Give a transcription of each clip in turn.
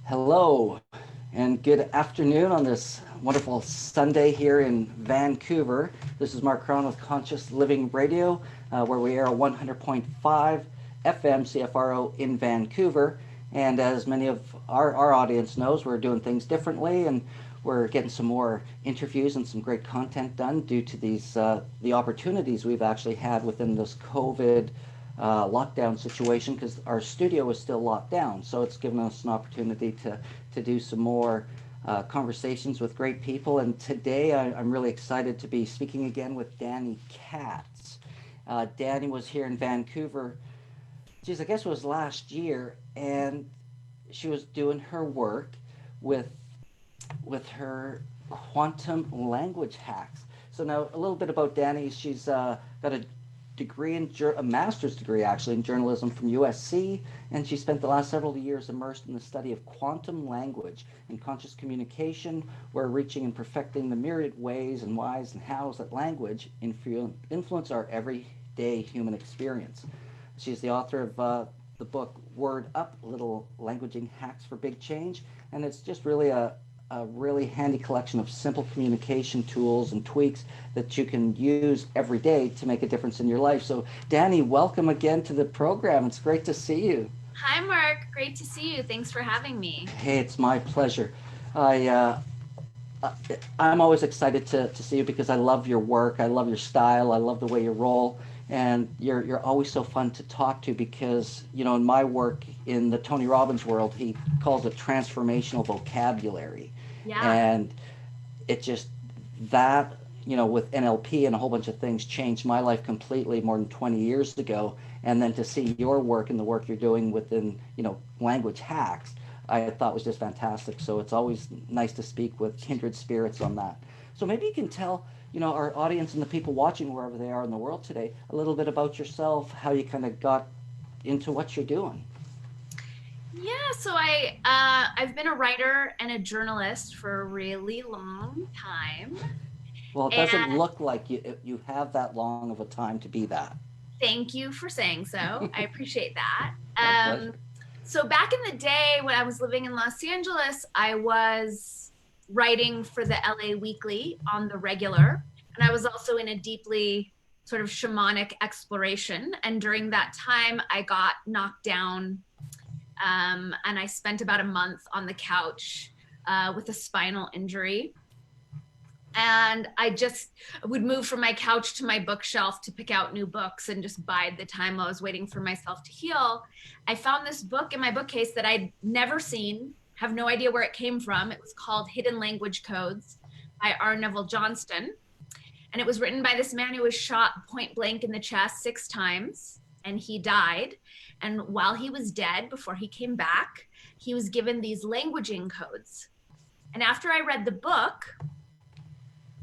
Hello and good afternoon on this wonderful Sunday here in Vancouver. This is Marc Caron with Conscious Living Radio, where we air a 100.5 FM CFRO in Vancouver. And as many of our audience knows, we're doing things differently and we're getting some more interviews and some great content done due to these the opportunities we've actually had within this COVID lockdown situation because our studio is still locked down. So it's given us an opportunity to do some more conversations with great people. And today I'm really excited to be speaking again with Dani Katz. Dani was here in Vancouver, geez, I guess it was last year, and she was doing her work with her quantum language hacks. So now a little bit about Dani. She's got a master's degree actually in journalism from USC, and she spent the last several years immersed in the study of quantum language and conscious communication, where reaching and perfecting the myriad ways and whys and hows that language influence our everyday human experience. She's the author of the book Word Up, Little Languaging Hacks for Big Change, and it's just really a really handy collection of simple communication tools and tweaks that you can use every day to make a difference in your life. So, Dani, welcome again to the program. It's great to see you. Hi, Mark. Great to see you. Thanks for having me. Hey, it's my pleasure. I I'm always excited to see you because I love your work. I love your style. I love the way you roll. And you're always so fun to talk to because, in my work in the Tony Robbins world, he calls it transformational vocabulary. Yeah. And it just, that, with NLP and a whole bunch of things changed my life completely more than 20 years ago. And then to see your work and the work you're doing within, language hacks, I thought was just fantastic. So it's always nice to speak with kindred spirits on that. So maybe you can tell, our audience and the people watching wherever they are in the world today a little bit about yourself, how you kind of got into what you're doing. Yeah, so I've been a writer and a journalist for a really long time. Well, it doesn't And look like you have that long of a time to be that. thank you for saying so. I appreciate that. My pleasure. So back in the day when I was living in Los Angeles, I was writing for the LA Weekly on the regular, and I was also in a deeply sort of shamanic exploration. And during that time, I got knocked down, and I spent about a month on the couch with a spinal injury. And I just would move from my couch to my bookshelf to pick out new books and just bide the time I was waiting for myself to heal. I found this book in my bookcase that I'd never seen, have no idea where it came from. It was called Hidden Language Codes by R. Neville Johnston. And it was written by this man who was shot point blank in the chest 6 times, and he died. And while he was dead, before he came back, he was given these languaging codes. And after I read the book,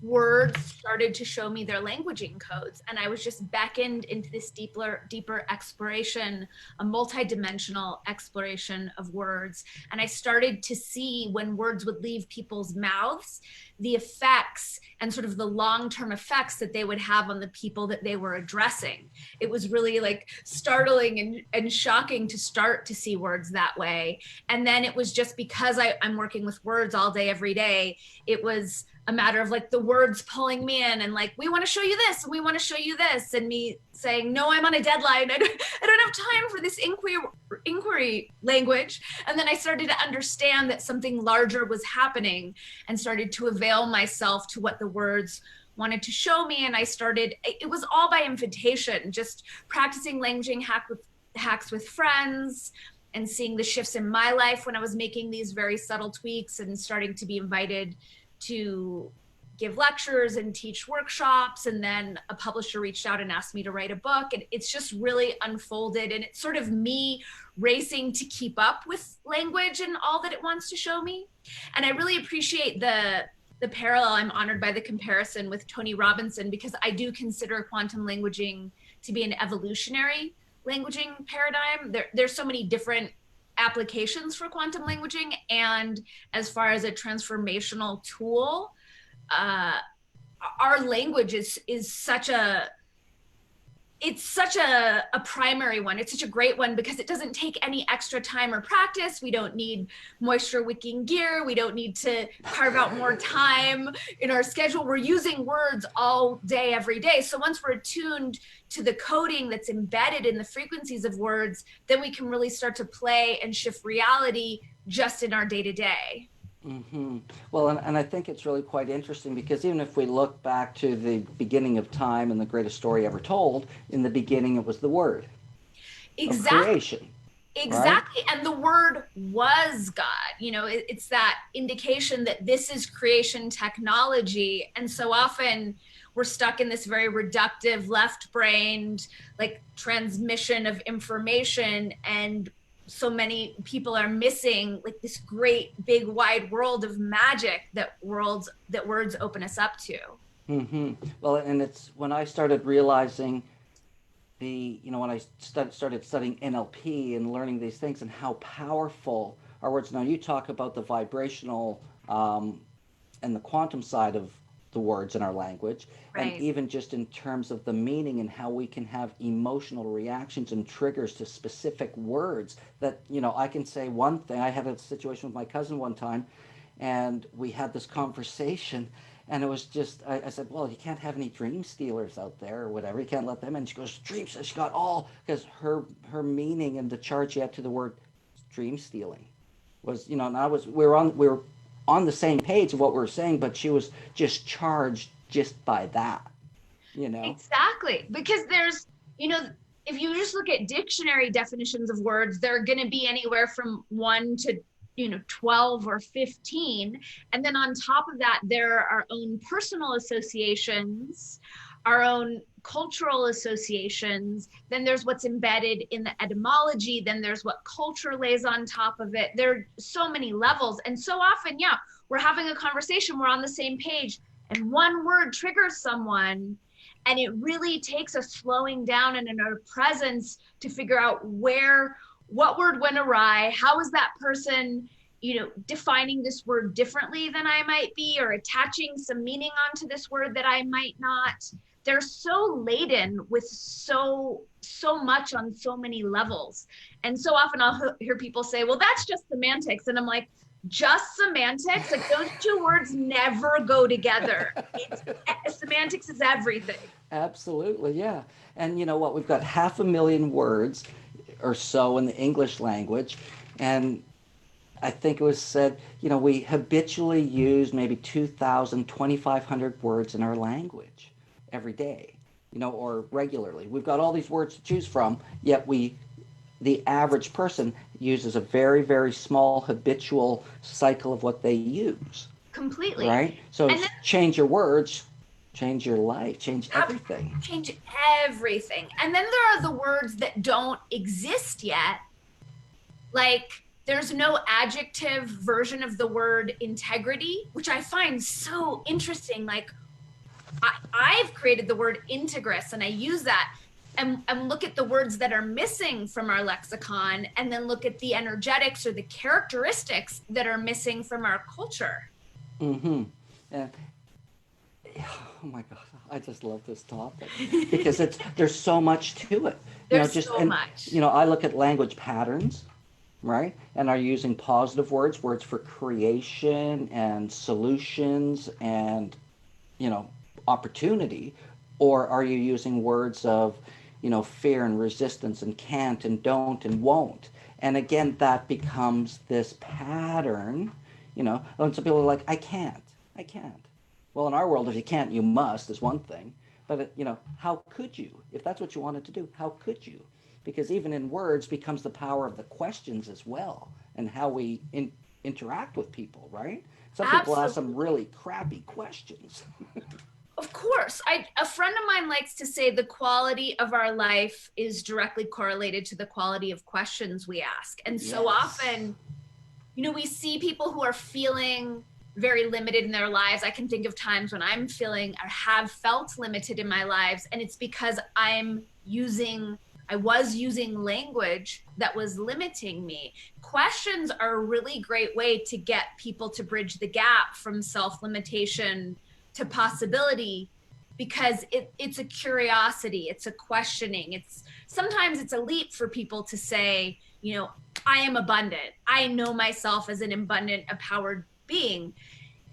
words started to show me their languaging codes, and I was just beckoned into this deeper exploration, a multidimensional exploration of words. And I started to see when words would leave people's mouths, the effects and sort of the long-term effects that they would have on the people that they were addressing. It was really like startling and shocking to start to see words that way. And then it was just because I'm working with words all day every day, it was a matter of like the words pulling me in and like, we want to show you this and we want to show you this, and me saying, no, I'm on a deadline. I don't have time for this inquiry language. And then I started to understand that something larger was happening and started to avail myself to what the words wanted to show me. And it was all by invitation, just practicing languaging hacks with friends and seeing the shifts in my life when I was making these very subtle tweaks and starting to be invited to give lectures and teach workshops. And then a publisher reached out and asked me to write a book, and it's just really unfolded. And it's sort of me racing to keep up with language and all that it wants to show me. And I really appreciate the parallel. I'm honored by the comparison with Tony Robinson, because I do consider quantum languaging to be an evolutionary languaging paradigm. There's so many different applications for quantum languaging, and as far as a transformational tool, our language is such a it's such a primary one. It's such a great one because it doesn't take any extra time or practice. We don't need moisture wicking gear. We don't need to carve out more time in our schedule. We're using words all day, every day. So once we're attuned to the coding that's embedded in the frequencies of words, then we can really start to play and shift reality just in our day to day. Hmm. Well, and I think it's really quite interesting because even if we look back to the beginning of time and the greatest story ever told, in the beginning it was the word of Exactly. creation, right? Exactly. And the word was God. It's that indication that this is creation technology. And so often we're stuck in this very reductive, left brained, like transmission of information. And so many people are missing like this great, big, wide world of magic that words open us up to. Hmm. Well, and it's when I started realizing when I started studying NLP and learning these things and how powerful our words. Now, you talk about the vibrational and the quantum side of the words in our language, and Right. even just in terms of the meaning and how we can have emotional reactions and triggers to specific words that, I can say one thing. I had a situation with my cousin one time, and we had this conversation, and it was just, I said, well, you can't have any dream stealers out there or whatever. You can't let them in. She goes, dream stealers. She got all, because her meaning and the charge she had to the word dream stealing was, and we were on the same page of what we were saying, but she was just charged just by that, you know. Exactly. Because if you just look at dictionary definitions of words, they're going to be anywhere from 1 to 12 or 15. And then on top of that, there are our own personal associations, our own cultural associations. Then there's what's embedded in the etymology. Then there's what culture lays on top of it. There are so many levels. And so often, yeah, we're having a conversation, we're on the same page, and one word triggers someone, and it really takes a slowing down and a presence to figure out what word went awry. How is that person, defining this word differently than I might be, or attaching some meaning onto this word that I might not. They're so laden with so much on so many levels. And so often I'll hear people say, well, that's just semantics. And I'm like, just semantics? Like, those two words never go together. Semantics is everything. Absolutely, yeah. And you know what? We've got 500,000 words or so in the English language, and I think it was said, we habitually use maybe 2,000, 2,500 words in our language every day, or regularly. We've got all these words to choose from, yet the average person uses a very, very small habitual cycle of what they use, Completely. right? So And then change your words, change your life, change everything. change everything. And then there are the words that don't exist yet. Like, there's no adjective version of the word integrity, which I find so interesting. Like, I've created the word integrous and I use that, and look at the words that are missing from our lexicon, and then look at the energetics or the characteristics that are missing from our culture. Mm-hmm. And oh my God, I just love this topic because there's so much to it. There's Just so and much. I look at language patterns, right? And are you using positive words for creation and solutions and opportunity, or are you using words of fear and resistance and can't and don't and won't? And again, that becomes this pattern. And some people are like, I can't. Well, in our world, if you can't, you must is one thing. But how could you? If that's what you wanted to do, how could you? Because even in words becomes the power of the questions as well, and how we interact with people, right? Some people ask some Absolutely. really crappy questions. Of course. A friend of mine likes to say the quality of our life is directly correlated to the quality of questions we ask. And so Yes. often, we see people who are feeling very limited in their lives. I can think of times when I'm feeling or have felt limited in my lives, and it's because I was using language that was limiting me. Questions are a really great way to get people to bridge the gap from self limitation to possibility. because it's a curiosity, it's a questioning. Sometimes it's a leap for people to say, you know, I am abundant. I know myself as an abundant, empowered being.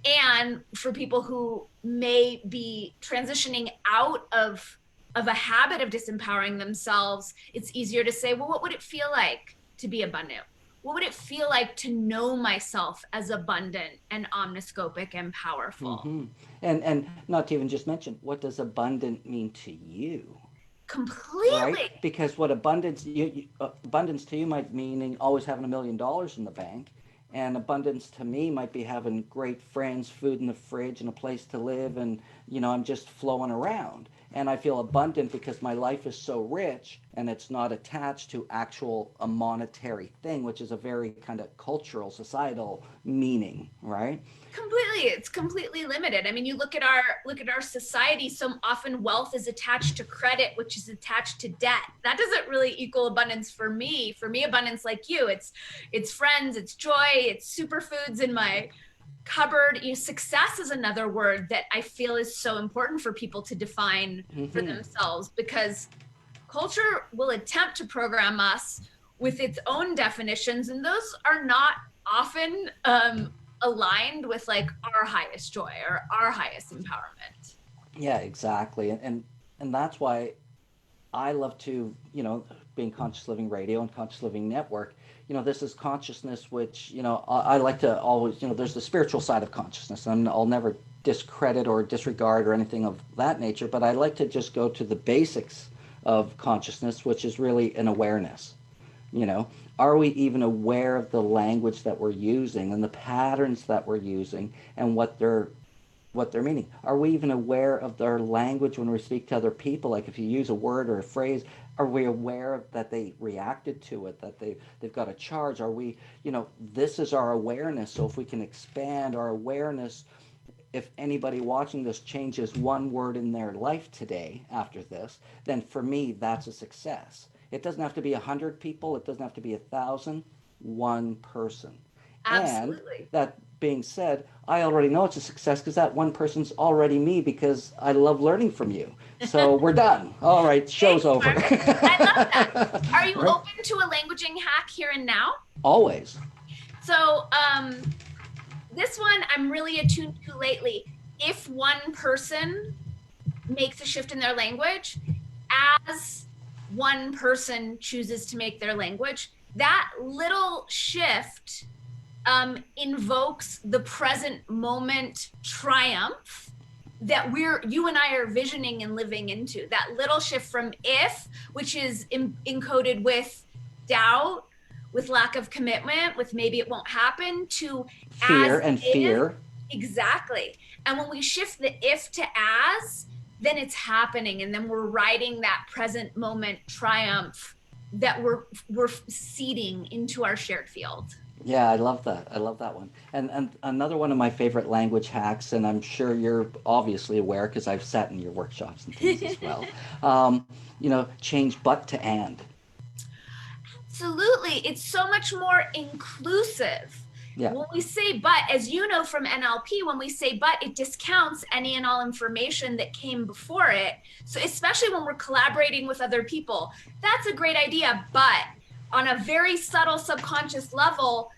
And for people who may be transitioning out of a habit of disempowering themselves, it's easier to say, well, what would it feel like to be abundant? What would it feel like to know myself as abundant and omniscopic and powerful? And not to even just mention, what does abundant mean to you? Right? Completely. Because what abundance to you might mean always having $1 million in the bank, and abundance to me might be having great friends, food in the fridge, and a place to live, and I'm just flowing around. And I feel abundant because my life is so rich, and it's not attached to a monetary thing, which is a very kind of cultural, societal meaning, right? Completely. It's completely limited. I mean, you look at our society, so often wealth is attached to credit, which is attached to debt. That doesn't really equal abundance for me. For me, abundance, like you, it's friends, it's joy, it's superfoods in my cupboard. Success is another word that I feel is so important for people to define for themselves, because culture will attempt to program us with its own definitions, and those are not often aligned with like our highest joy or our highest empowerment. Yeah, exactly. And that's why I love to, being Conscious Living Radio and Conscious Living Network, this is consciousness, which, I like to always, there's the spiritual side of consciousness, and I'll never discredit or disregard or anything of that nature, but I like to just go to the basics of consciousness, which is really an awareness. Are we even aware of the language that we're using and the patterns that we're using and what they're meaning? Are we even aware of their language when we speak to other people? Like if you use a word or a phrase, are we aware that they reacted to it, that they've got a charge? Are we, this is our awareness. So if we can expand our awareness, if anybody watching this changes one word in their life today after this, then for me, that's a success. It doesn't have to be 100 people. It doesn't have to be 1,000. One person. Absolutely. And that being said, I already know it's a success because that one person's already me, because I love learning from you. So we're done. All right, show's over. I love that. Are you Right? open to a languaging hack here and now? Always. So this one I'm really attuned to lately. If one person makes a shift in their language, as one person chooses to make their language, that little shift invokes the present moment triumph that you and I are visioning and living into. That little shift from if, which is encoded with doubt, with lack of commitment, with maybe it won't happen, to fear and is. fear. Exactly. And when we shift the if to as, then it's happening, and then we're riding that present moment triumph that we're seeding into our shared field. Yeah, I love that. I love that one. And another one of my favorite language hacks, and I'm sure you're obviously aware because I've sat in your workshops and things as well. Change but to and. Absolutely. It's so much more inclusive. Yeah. When we say but, as you know from NLP, when we say but, it discounts any and all information that came before it. So especially when we're collaborating with other people, that's a great idea. But on a very subtle subconscious level,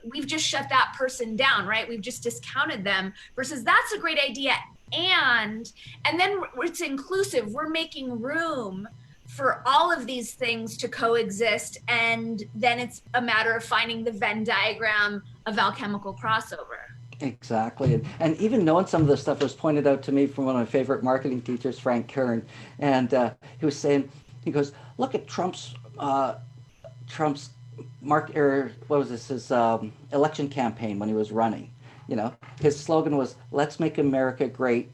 we've just shut that person down, right? We've just discounted them, versus that's a great idea. And then it's inclusive. We're making room for all of these things to coexist, and then it's a matter of finding the Venn diagram of alchemical crossover. Exactly. And even knowing some of this stuff was pointed out to me from one of my favorite marketing teachers, Marc Caron. And he was saying, he goes, look at Trump's his election campaign when he was running. His slogan was, let's make America great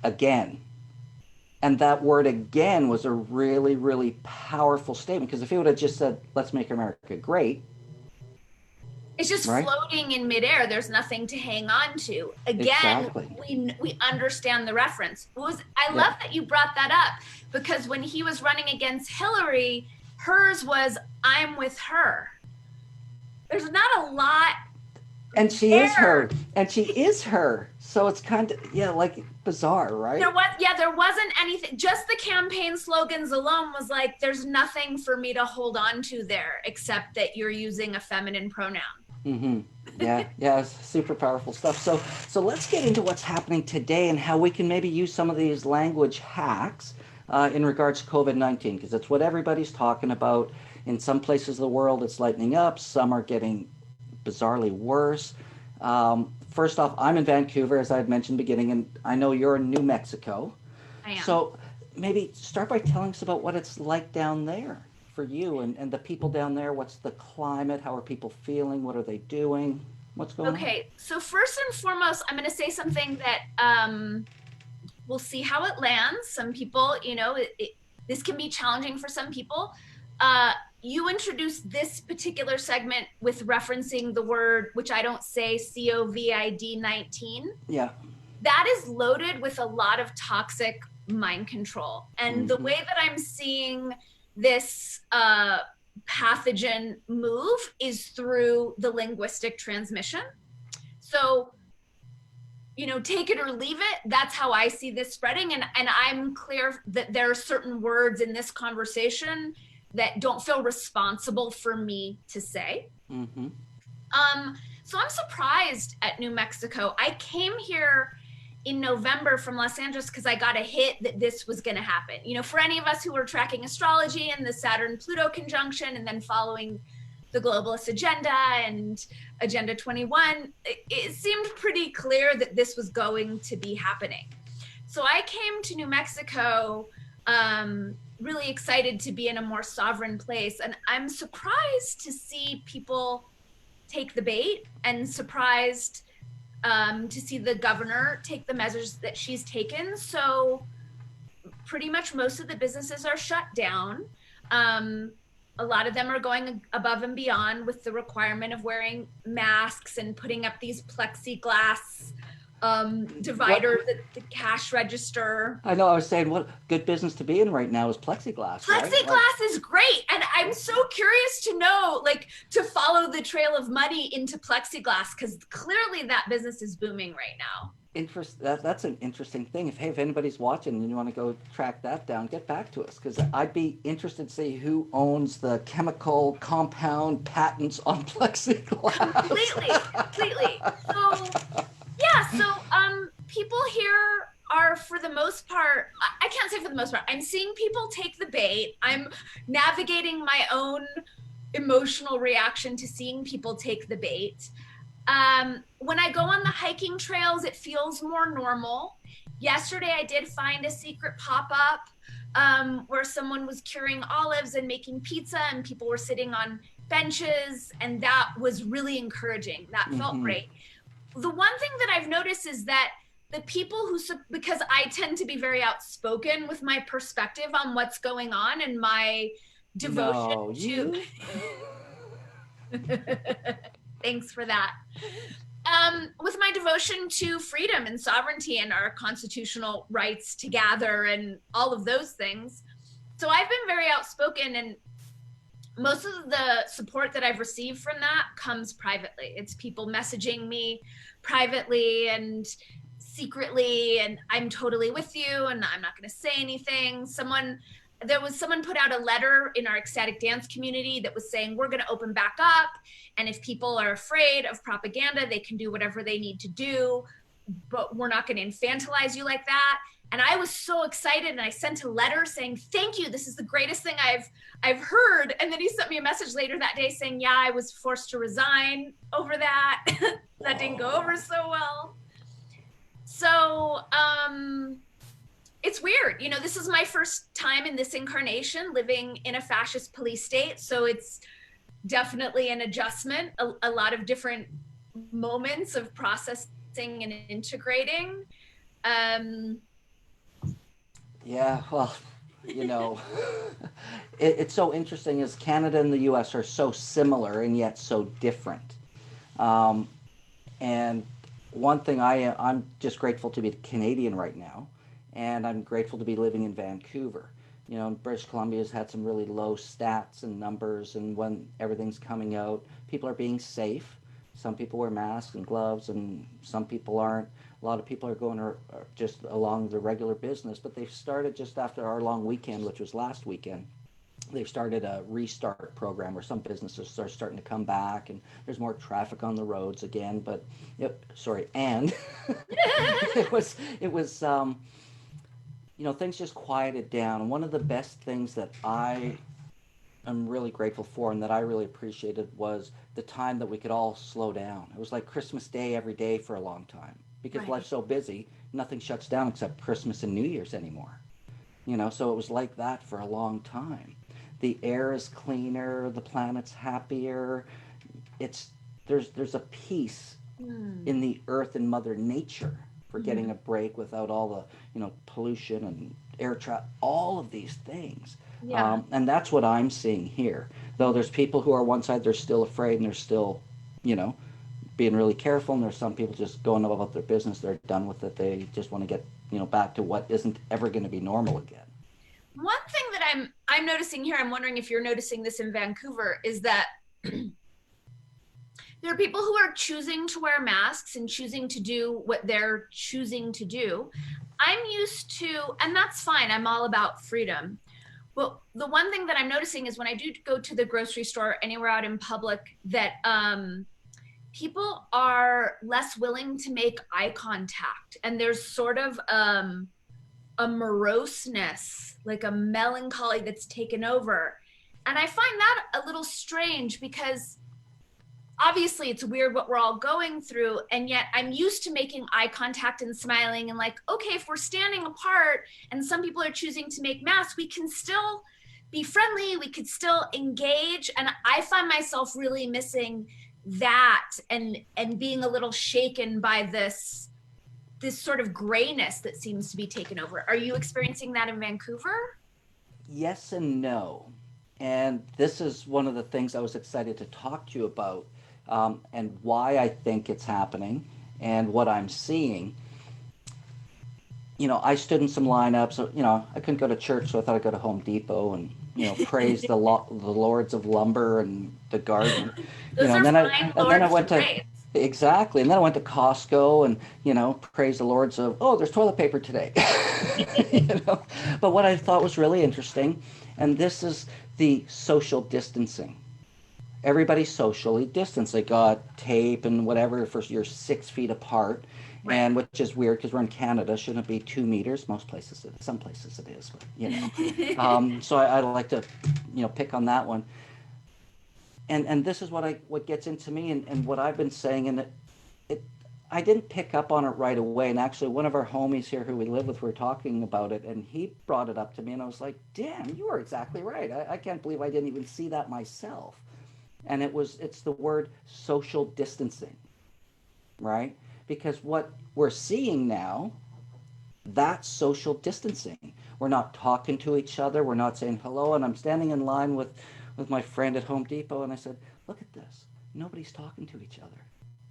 again. And that word again was a really, really powerful statement, because if he would have just said, let's make America great. It's just right? Floating in midair. There's nothing to hang on to. Again, exactly. we understand the reference. I love that you brought that up, because when he was running against Hillary, hers was, I'm with her. There's not a lot And she is There, her. And she is her. So it's kind of, yeah, like bizarre, right? there wasn't anything. Just the campaign slogans alone was like, there's nothing for me to hold on to there except that you're using a feminine pronoun. Mm-hmm. Yeah, yeah, it's super powerful stuff. So let's get into what's happening today and how we can maybe use some of these language hacks in regards to COVID-19, because it's what everybody's talking about. In some places of the world, it's lightening up. Some are getting bizarrely worse. First off, I'm in Vancouver, as I had mentioned beginning, and I know you're in New Mexico. I am. So maybe start by telling us about what it's like down there for you and the people down there. What's the climate? How are people feeling? What are they doing? What's going on? Okay, so first and foremost, I'm going to say something that we'll see how it lands. Some people, this can be challenging for some people. You introduced this particular segment with referencing the word, which I don't say, COVID 19. Yeah. That is loaded with a lot of toxic mind control. And the way that I'm seeing this pathogen move is through the linguistic transmission. So, take it or leave it. That's how I see this spreading. And I'm clear that there are certain words in this conversation that don't feel responsible for me to say. Mm-hmm. So I'm surprised at New Mexico. I came here in November from Los Angeles because I got a hit that this was going to happen. For any of us who were tracking astrology and the Saturn-Pluto conjunction and then following the globalist agenda and Agenda 21, it seemed pretty clear that this was going to be happening. So I came to New Mexico really excited to be in a more sovereign place. And I'm surprised to see people take the bait and surprised to see the governor take the measures that she's taken. So pretty much most of the businesses are shut down. A lot of them are going above and beyond with the requirement of wearing masks and putting up these plexiglass dividers at the cash register. I know. I was saying, what good business to be in right now is plexiglass. Plexiglass right? is great, and I'm so curious to know, to follow the trail of money into plexiglass, because clearly that business is booming right now. That's an interesting thing. If anybody's watching and you want to go track that down, get back to us, because I'd be interested to see who owns the chemical compound patents on plexiglass. Completely. So people here are, for the most part, I can't say for the most part, I'm seeing people take the bait. I'm navigating my own emotional reaction to seeing people take the bait. When I go on the hiking trails, it feels more normal. Yesterday, I did find a secret pop-up where someone was curing olives and making pizza, and people were sitting on benches, and that was really encouraging. That felt great. The one thing that I've noticed is that the people who, because I tend to be very outspoken with my perspective on what's going on and my devotion to... Thanks for that. With my devotion to freedom and sovereignty and our constitutional rights to gather and all of those things. So I've been very outspoken, and most of the support that I've received from that comes privately. It's people messaging me privately and secretly, and I'm totally with you, and I'm not going to say anything. There was someone put out a letter in our ecstatic dance community that was saying, we're going to open back up. And if people are afraid of propaganda, they can do whatever they need to do, but we're not going to infantilize you like that. And I was so excited, and I sent a letter saying, thank you, this is the greatest thing I've heard. And then he sent me a message later that day saying, yeah, I was forced to resign over that. That didn't go over so well. So it's weird. This is my first time in this incarnation living in a fascist police state. So it's definitely an adjustment, a lot of different moments of processing and integrating. Yeah, well, it's so interesting as Canada and the U.S. are so similar and yet so different. And one thing I'm just grateful to be Canadian right now, and I'm grateful to be living in Vancouver. British Columbia has had some really low stats and numbers, and when everything's coming out, people are being safe. Some people wear masks and gloves, and some people aren't. A lot of people are going just along the regular business, but they've started just after our long weekend, which was last weekend. They've started a restart program where some businesses are starting to come back, and there's more traffic on the roads again. But and it was things just quieted down. And one of the best things that I'm really grateful for and that I really appreciated was the time that we could all slow down. It was like Christmas Day every day for a long time because Right. life's so busy, nothing shuts down except Christmas and New Year's anymore. So it was like that for a long time. The air is cleaner, the planet's happier. It's there's a peace Hmm. in the earth and Mother Nature for getting Mhm. a break without all the pollution and air traffic, all of these things. Yeah. And that's what I'm seeing here. Though there's people who are one side, they're still afraid and they're still, you know, being really careful. And there's some people just going about their business. They're done with it. They just want to get, back to what isn't ever going to be normal again. One thing that I'm noticing here, I'm wondering if you're noticing this in Vancouver, is that there are people who are choosing to wear masks and choosing to do what they're choosing to do. I'm used to, and that's fine. I'm all about freedom. But the one thing that I'm noticing is when I do go to the grocery store, anywhere out in public, that people are less willing to make eye contact, and there's sort of a moroseness, like a melancholy that's taken over. And I find that a little strange because obviously it's weird what we're all going through, and yet I'm used to making eye contact and smiling and like, okay, if we're standing apart and some people are choosing to make masks, we can still be friendly, we could still engage. And I find myself really missing that, and being a little shaken by this sort of grayness that seems to be taken over. Are you experiencing that in Vancouver? Yes and no. And this is one of the things I was excited to talk to you about, and why I think it's happening and what I'm seeing. I stood in some lineups. So, I couldn't go to church, so I thought I'd go to Home Depot and praise the lords of lumber and the garden. Those are And then fine I lords to went to praise. exactly, and then I went to Costco and praise the lords of, oh, there's toilet paper today. you know. But what I thought was really interesting, and this is the social distancing. Everybody's socially distanced. They got tape and whatever for you're 6 feet apart, Right. and which is weird because we're in Canada. Shouldn't it be 2 meters? Most places, some places it is, but. So I like to, pick on that one. And this is what gets into me and what I've been saying, and it I didn't pick up on it right away. And actually, one of our homies here who we live with, we were talking about it, and he brought it up to me, and I was like, "Damn, you are exactly right. I can't believe I didn't even see that myself." And it's the word social distancing, right? Because what we're seeing now, that's social distancing. We're not talking to each other. We're not saying hello. And I'm standing in line with my friend at Home Depot, and I said, "Look at this. Nobody's talking to each other.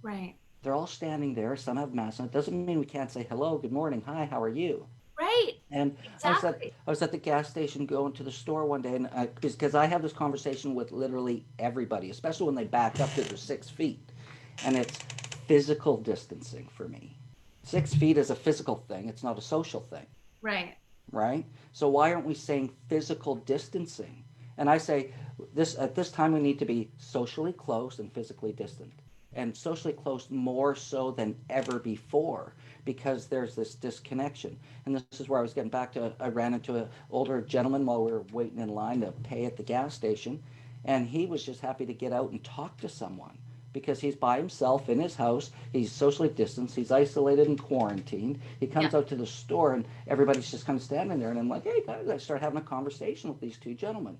Right. They're all standing there. Some have masks on. It doesn't mean we can't say hello, good morning, hi, how are you?" Right. And Exactly. I was at the gas station going to the store one day, and because I have this conversation with literally everybody, especially when they back up to their 6 feet, and it's physical distancing for me. 6 feet is a physical thing; it's not a social thing, Right. right? So why aren't we saying physical distancing? And I say this at this time we need to be socially close and physically distant. And socially close more so than ever before because there's this disconnection. And this is where I was getting back to I ran into an older gentleman while we were waiting in line to pay at the gas station, and he was just happy to get out and talk to someone because he's by himself in his house. He's socially distanced. He's isolated and quarantined. He Yeah. comes out to the store, and everybody's just kind of standing there. And I'm like, hey, guys, I start having a conversation with these two gentlemen.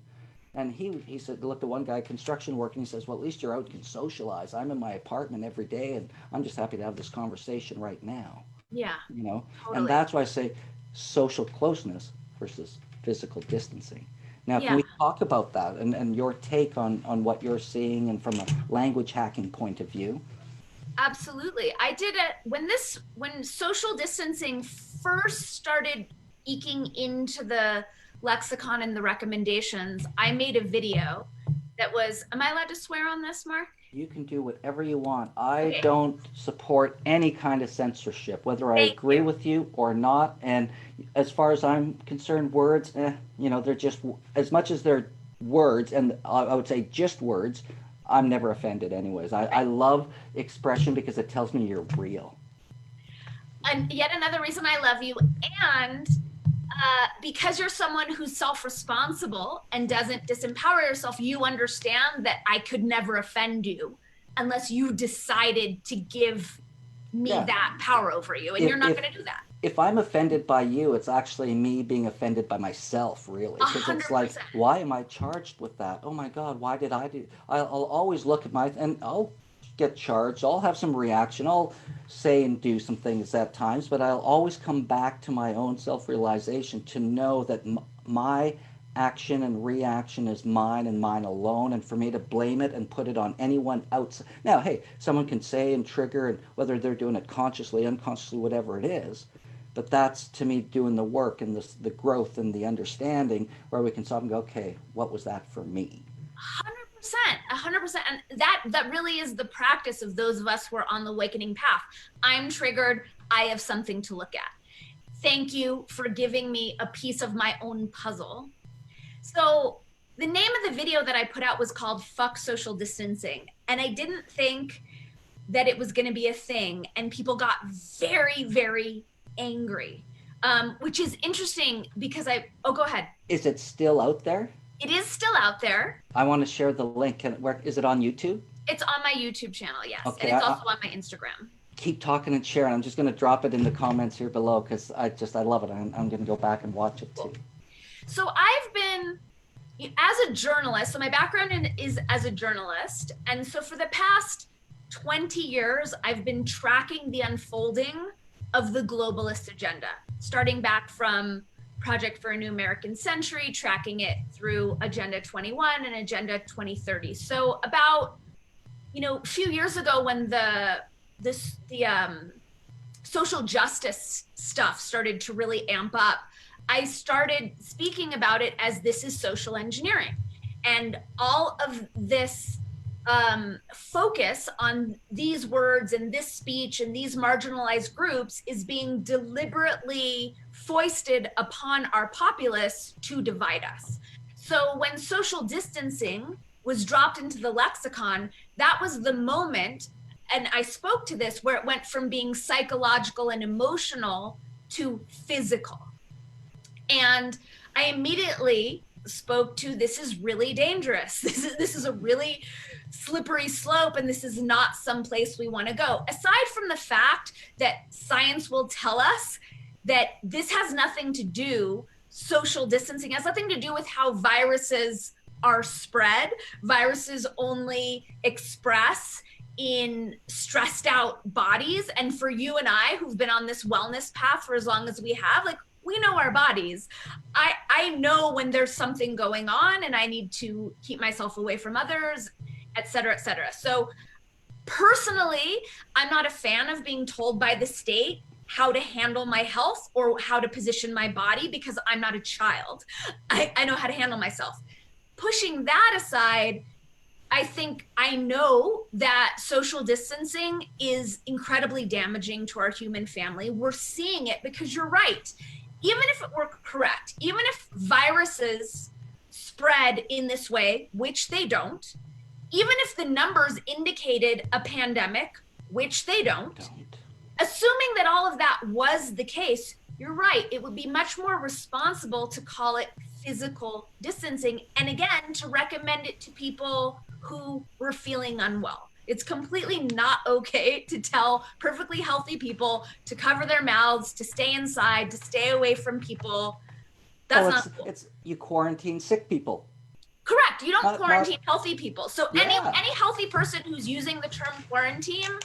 And he said, looked at one guy, construction work, and he says, well, at least you're out and can socialize. I'm in my apartment every day, and I'm just happy to have this conversation right now. Yeah. And Totally. that's why I say social closeness versus physical distancing. Now, can Yeah. we talk about that and your take on what you're seeing and from a language hacking point of view? Absolutely. I did it when social distancing first started eking into the lexicon and the recommendations. I made a video that was, am I allowed to swear on this, Mark? You can do whatever you want. I Okay, don't support any kind of censorship, whether I thank agree you. with you or not. And as far as I'm concerned, words, they're just as much as they're words, and I would say just words. I'm never offended, anyways. I love expression because it tells me you're real. And yet another reason I love you, and because you're someone who's self-responsible and doesn't disempower yourself, you understand that I could never offend you unless you decided to give me Yeah. that power over you, and If you're not if going to do that. if I'm offended by you, it's actually me being offended by myself, A really, because it's hundred like, percent. why am I charged with that? Oh my God, why did I do? I'll always look at and I'll get charged. I'll have some reaction. I'll say and do some things at times, but I'll always come back to my own self-realization to know that my action and reaction is mine and mine alone, and for me to blame it and put it on anyone else. Now, hey, someone can say and trigger, and whether they're doing it consciously, unconsciously, whatever it is, but that's to me doing the work and the growth and the understanding where we can stop and go, okay, what was that for me? 100%, 100%. And that really is the practice of those of us who are on the awakening path. I'm triggered. I have something to look at. Thank you for giving me a piece of my own puzzle. So the name of the video that I put out was called Fuck Social Distancing. And I didn't think that it was going to be a thing. And people got very, very angry, which is interesting because oh, go ahead. Is it still out there? It is still out there. I want to share the link. Is it on YouTube? It's on my YouTube channel, yes. Okay, And it's also on my Instagram. keep talking and sharing. I'm just going to drop it in the comments here below because I love it. I'm going to go back and watch it too. So I've been, as a journalist, so my background is as a journalist. And so for the past 20 years, I've been tracking the unfolding of the globalist agenda, starting back from Project for a New American Century, tracking it through Agenda 21 and Agenda 2030. So about, a few years ago when the social justice stuff started to really amp up, I started speaking about it as this is social engineering. And all of this focus on these words and this speech and these marginalized groups is being deliberately foisted upon our populace to divide us. So when social distancing was dropped into the lexicon, that was the moment, and I spoke to this, where it went from being psychological and emotional to physical. And I immediately spoke to, this is really dangerous. This is a really slippery slope, and this is not some place we want to go. Aside from the fact that science will tell us that this has nothing to do, social distancing has nothing to do with how viruses are spread. Viruses only express in stressed out bodies. And for you and I, who've been on this wellness path for as long as we have, like, we know our bodies. I know when there's something going on and I need to keep myself away from others, et cetera, et cetera. So personally, I'm not a fan of being told by the state how to handle my health or how to position my body, because I'm not a child. I know how to handle myself. Pushing that aside, I think I know that social distancing is incredibly damaging to our human family. We're seeing it because you're right. Even if it were correct, even if viruses spread in this way, which they don't, even if the numbers indicated a pandemic, which they don't, assuming that all of that was the case, you're right. It would be much more responsible to call it physical distancing. And again, to recommend it to people who were feeling unwell. It's completely not okay to tell perfectly healthy people to cover their mouths, to stay inside, to stay away from people. That's not cool. It's you quarantine sick people. Correct. You don't quarantine healthy people. So yeah. any healthy person who's using the term quarantine,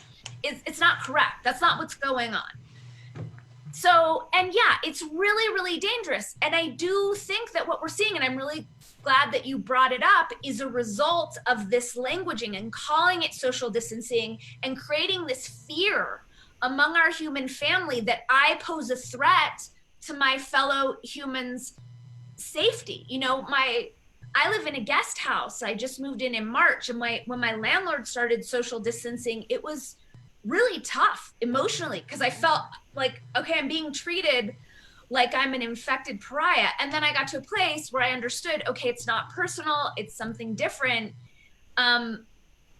it's not correct. That's not what's going on. So, and yeah, it's really, really dangerous. And I do think that what we're seeing, and I'm really glad that you brought it up, is a result of this languaging and calling it social distancing and creating this fear among our human family that I pose a threat to my fellow humans' safety. I live in a guest house. I just moved in March, and when my landlord started social distancing, it was really tough emotionally because I felt like, okay, I'm being treated like I'm an infected pariah. And then I got to a place where I understood, okay, it's not personal, it's something different.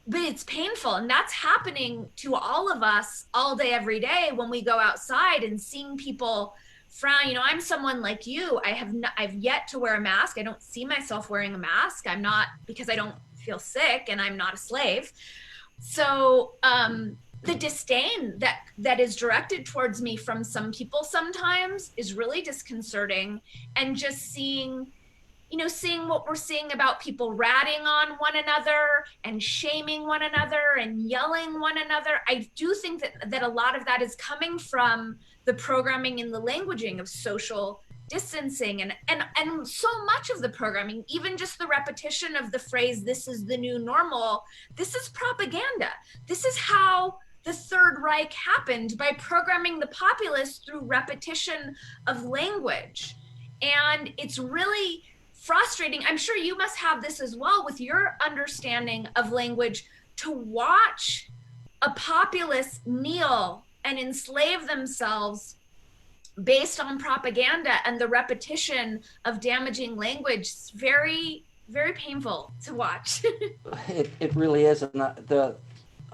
But it's painful, and that's happening to all of us all day every day when we go outside and seeing people frown. I'm someone like you. I've yet to wear a mask. I don't see myself wearing a mask. I'm not, because I don't feel sick and I'm not a slave. So the disdain that is directed towards me from some people sometimes is really disconcerting. And just seeing what we're seeing about people ratting on one another and shaming one another and yelling one another. I do think that a lot of that is coming from the programming and the languaging of social distancing, and so much of the programming, even just the repetition of the phrase, this is the new normal, this is propaganda. This is how the Third Reich happened, by programming the populace through repetition of language. And it's really frustrating. I'm sure you must have this as well with your understanding of language, to watch a populace kneel and enslave themselves based on propaganda and the repetition of damaging language. It's very, very painful to watch. It really is. And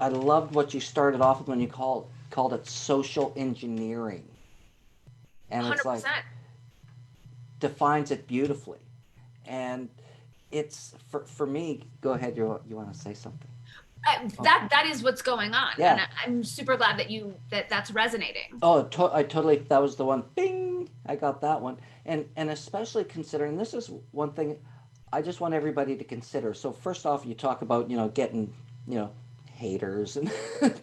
I loved what you started off with when you called it social engineering. And 100%. it's like, defines it beautifully. And it's for me. Go ahead. You want to say something? That is what's going on. Yeah. And I'm super glad that's resonating. Oh, I totally. That was the one. Bing! I got that one. And especially considering, this is one thing I just want everybody to consider. So first off, you talk about getting haters and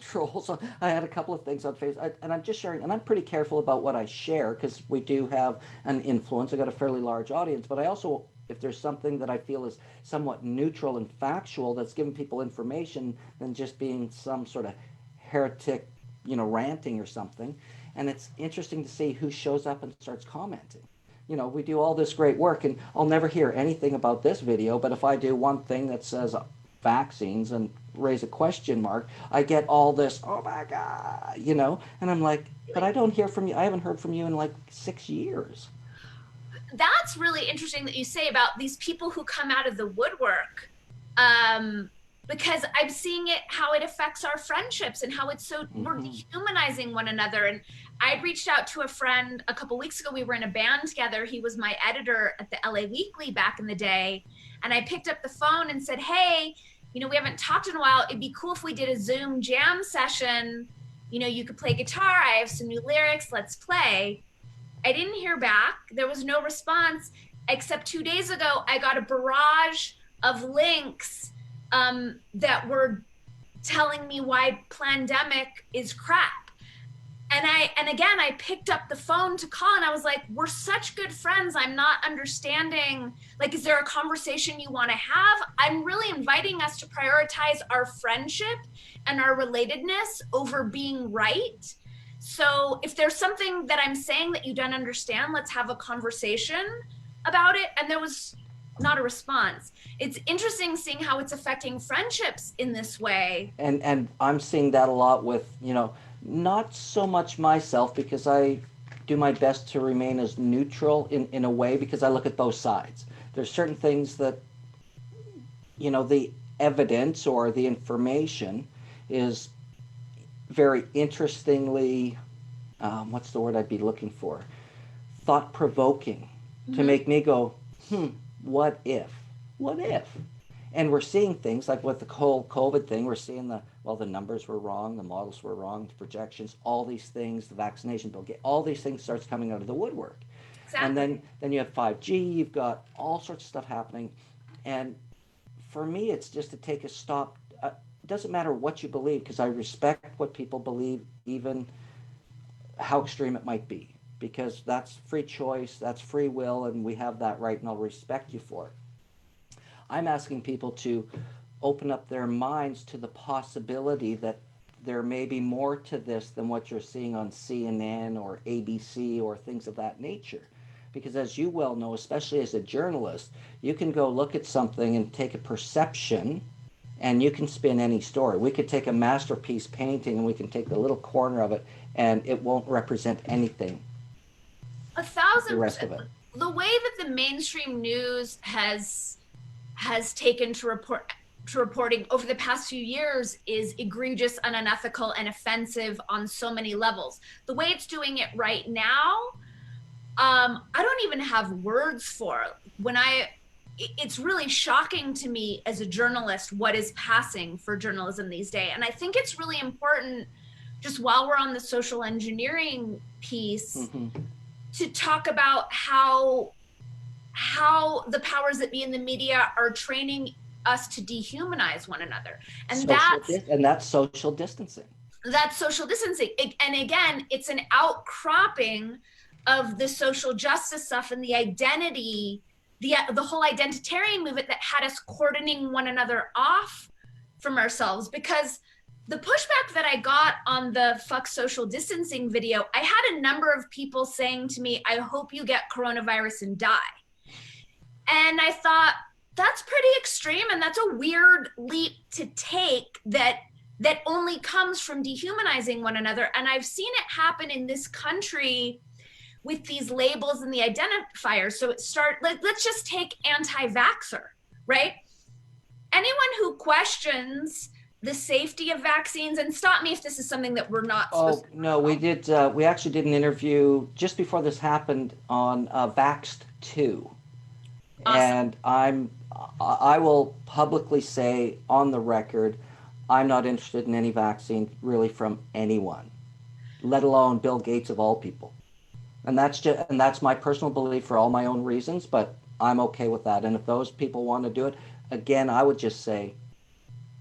trolls. I had a couple of things on Facebook, and I'm just sharing, and I'm pretty careful about what I share because we do have an influence. I got a fairly large audience, but I also, if there's something that I feel is somewhat neutral and factual that's giving people information than just being some sort of heretic, ranting or something. And it's interesting to see who shows up and starts commenting. We do all this great work, and I'll never hear anything about this video, but if I do one thing that says vaccines and raise a question mark, I get all this, oh my God, and I'm like, but I don't hear from you. I haven't heard from you in like 6 years. That's really interesting that you say about these people who come out of the woodwork, because I'm seeing how it affects our friendships and how it's so, we're dehumanizing one another. And I reached out to a friend a couple weeks ago. We were in a band together. He was my editor at the LA Weekly back in the day. And I picked up the phone and said, hey, we haven't talked in a while. It'd be cool if we did a Zoom jam session. You could play guitar. I have some new lyrics. Let's play. I didn't hear back. There was no response, except 2 days ago, I got a barrage of links that were telling me why pandemic is crap. And again, I picked up the phone to call, and I was like, we're such good friends. I'm not understanding, like, is there a conversation you want to have? I'm really inviting us to prioritize our friendship and our relatedness over being right. So if there's something that I'm saying that you don't understand, let's have a conversation about it. And there was not a response. It's interesting seeing how it's affecting friendships in this way. And I'm seeing that a lot with, not so much myself, because I do my best to remain as neutral in a way, because I look at both sides. There's certain things that, the evidence or the information is very interestingly, what's the word I'd be looking for? Thought-provoking, to make me go, what if? What if? And we're seeing things like with the whole COVID thing, we're seeing the numbers were wrong, the models were wrong, the projections, all these things, the vaccination bill, all these things starts coming out of the woodwork. Exactly. And then you have 5G, you've got all sorts of stuff happening. And for me, it's just to take a stop. It doesn't matter what you believe, because I respect what people believe, even how extreme it might be, because that's free choice, that's free will, and we have that right, and I'll respect you for it. I'm asking people to open up their minds to the possibility that there may be more to this than what you're seeing on CNN or ABC or things of that nature. because as you well know, especially as a journalist, you can go look at something and take a perception and you can spin any story. We could take a masterpiece painting and we can take the little corner of it and it won't represent anything. A The thousand rest of percent. it. The way that the mainstream news has taken to reporting over the past few years is egregious and unethical and offensive on so many levels. The way it's doing it right now, I don't even have words for when it's really shocking to me as a journalist what is passing for journalism these days. And I think it's really important, just while we're on the social engineering piece, to talk about how the powers that be in the media are training us to dehumanize one another. And that's social distancing. That's social distancing. And again, it's an outcropping of the social justice stuff and the identity, the whole identitarian movement that had us cordoning one another off from ourselves. Because the pushback that I got on the fuck social distancing video, I had a number of people saying to me, I hope you get coronavirus and die. And I thought, that's pretty extreme, and that's a weird leap to take that only comes from dehumanizing one another. And I've seen it happen in this country with these labels and the identifiers. So let's just take anti-vaxxer, right? Anyone who questions the safety of vaccines, and stop me if this is something that we're not supposed to. No, we did. We actually did an interview just before this happened on Vaxxed 2. Awesome. And I will publicly say on the record, I'm not interested in any vaccine really from anyone, let alone Bill Gates of all people. And that's my personal belief for all my own reasons, but I'm okay with that. And if those people want to do it, again, I would just say,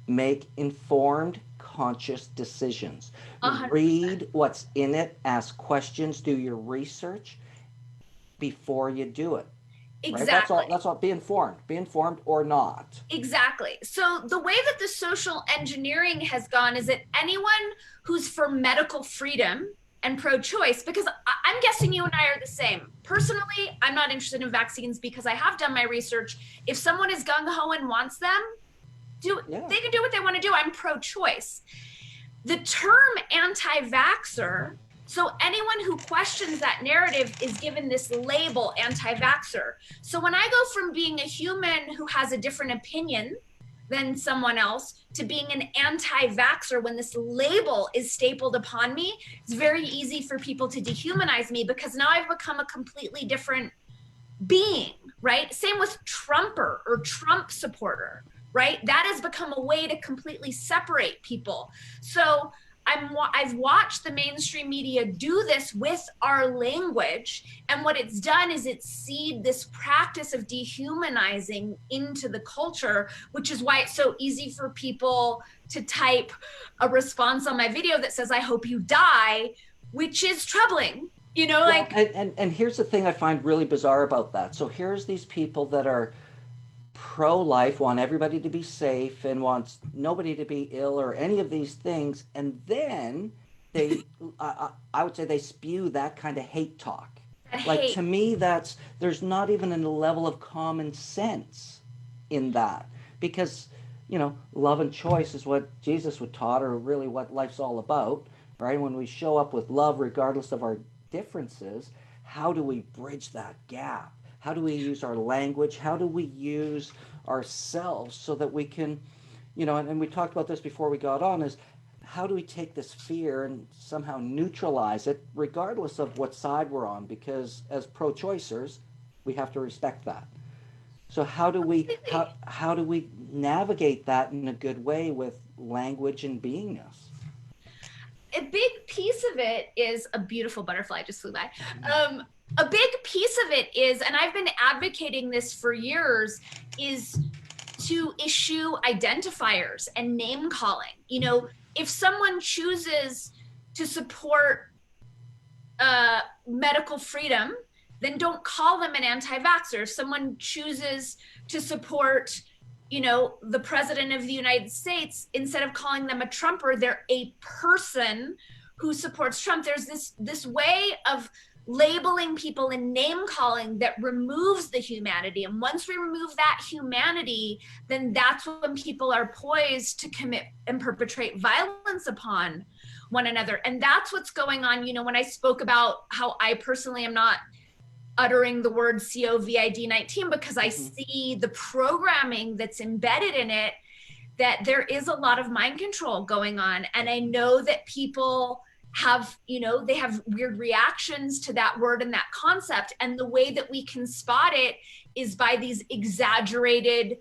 make informed, conscious decisions. 100%. Read what's in it, ask questions, do your research before you do it. Exactly. Right? That's all. Be informed or not. Exactly. So the way that the social engineering has gone is that anyone who's for medical freedom and pro-choice, because I'm guessing you and I are the same. Personally, I'm not interested in vaccines because I have done my research. If someone is gung-ho and wants them, they can do what they want to do. I'm pro-choice. The term anti-vaxxer, so anyone who questions that narrative is given this label, anti-vaxxer. So when I go from being a human who has a different opinion than someone else to being an anti-vaxxer, when this label is stapled upon me, it's very easy for people to dehumanize me because now I've become a completely different being, right? Same with Trumper or Trump supporter, right? That has become a way to completely separate people. So I've watched the mainstream media do this with our language, and what it's done is it's seeded this practice of dehumanizing into the culture, which is why it's so easy for people to type a response on my video that says, I hope you die, which is troubling, And here's the thing I find really bizarre about that. So here's these people that are pro-life, want everybody to be safe and wants nobody to be ill or any of these things, and then they I would say they spew that kind of hate talk. To me, there's not even a level of common sense in that, because love and choice is what Jesus would taught, or really what life's all about, right? When we show up with love regardless of our differences, how do we bridge that gap? How do we use our language? How do we use ourselves so that we can, and we talked about this before we got on, is how do we take this fear and somehow neutralize it regardless of what side we're on? Because as pro-choicers, we have to respect that. So how do we navigate that in a good way with language and beingness? A big piece of it is a beautiful butterfly just flew by. A big piece of it is, and I've been advocating this for years, is to issue identifiers and name calling. If someone chooses to support medical freedom, then don't call them an anti-vaxxer. If someone chooses to support, the president of the United States, instead of calling them a Trumper, they're a person who supports Trump. There's this way of labeling people and name calling that removes the humanity. And once we remove that humanity, then that's when people are poised to commit and perpetrate violence upon one another. And that's what's going on. You know, when I spoke about how I personally am not uttering the word COVID-19 because I see the programming that's embedded in it, that there is a lot of mind control going on. And I know that people have, you know, they have weird reactions to that word and that concept. And the way that we can spot it is by these exaggerated,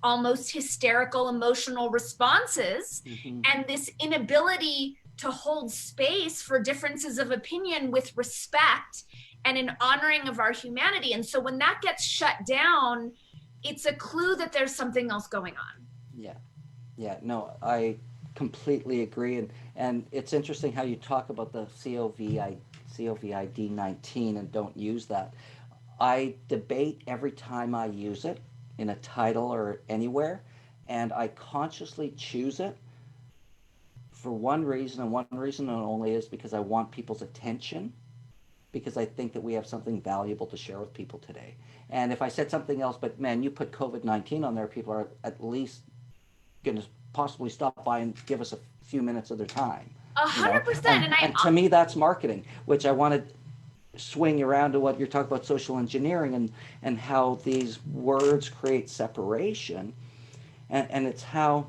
almost hysterical emotional responses, and this inability to hold space for differences of opinion with respect and an honoring of our humanity. And so when that gets shut down, it's a clue that there's something else going on. Yeah. Yeah, no, I completely agree. And it's interesting how you talk about the COVID-19 and don't use that. I debate every time I use it in a title or anywhere, and I consciously choose it for one reason, and one reason only, is because I want people's attention, because I think that we have something valuable to share with people today. And if I said something else, but man, you put COVID-19 on there, people are at least going to possibly stop by and give us a few minutes of their time. 100%. And to me, that's marketing, which I want to swing around to what you're talking about, social engineering, and how these words create separation. And it's how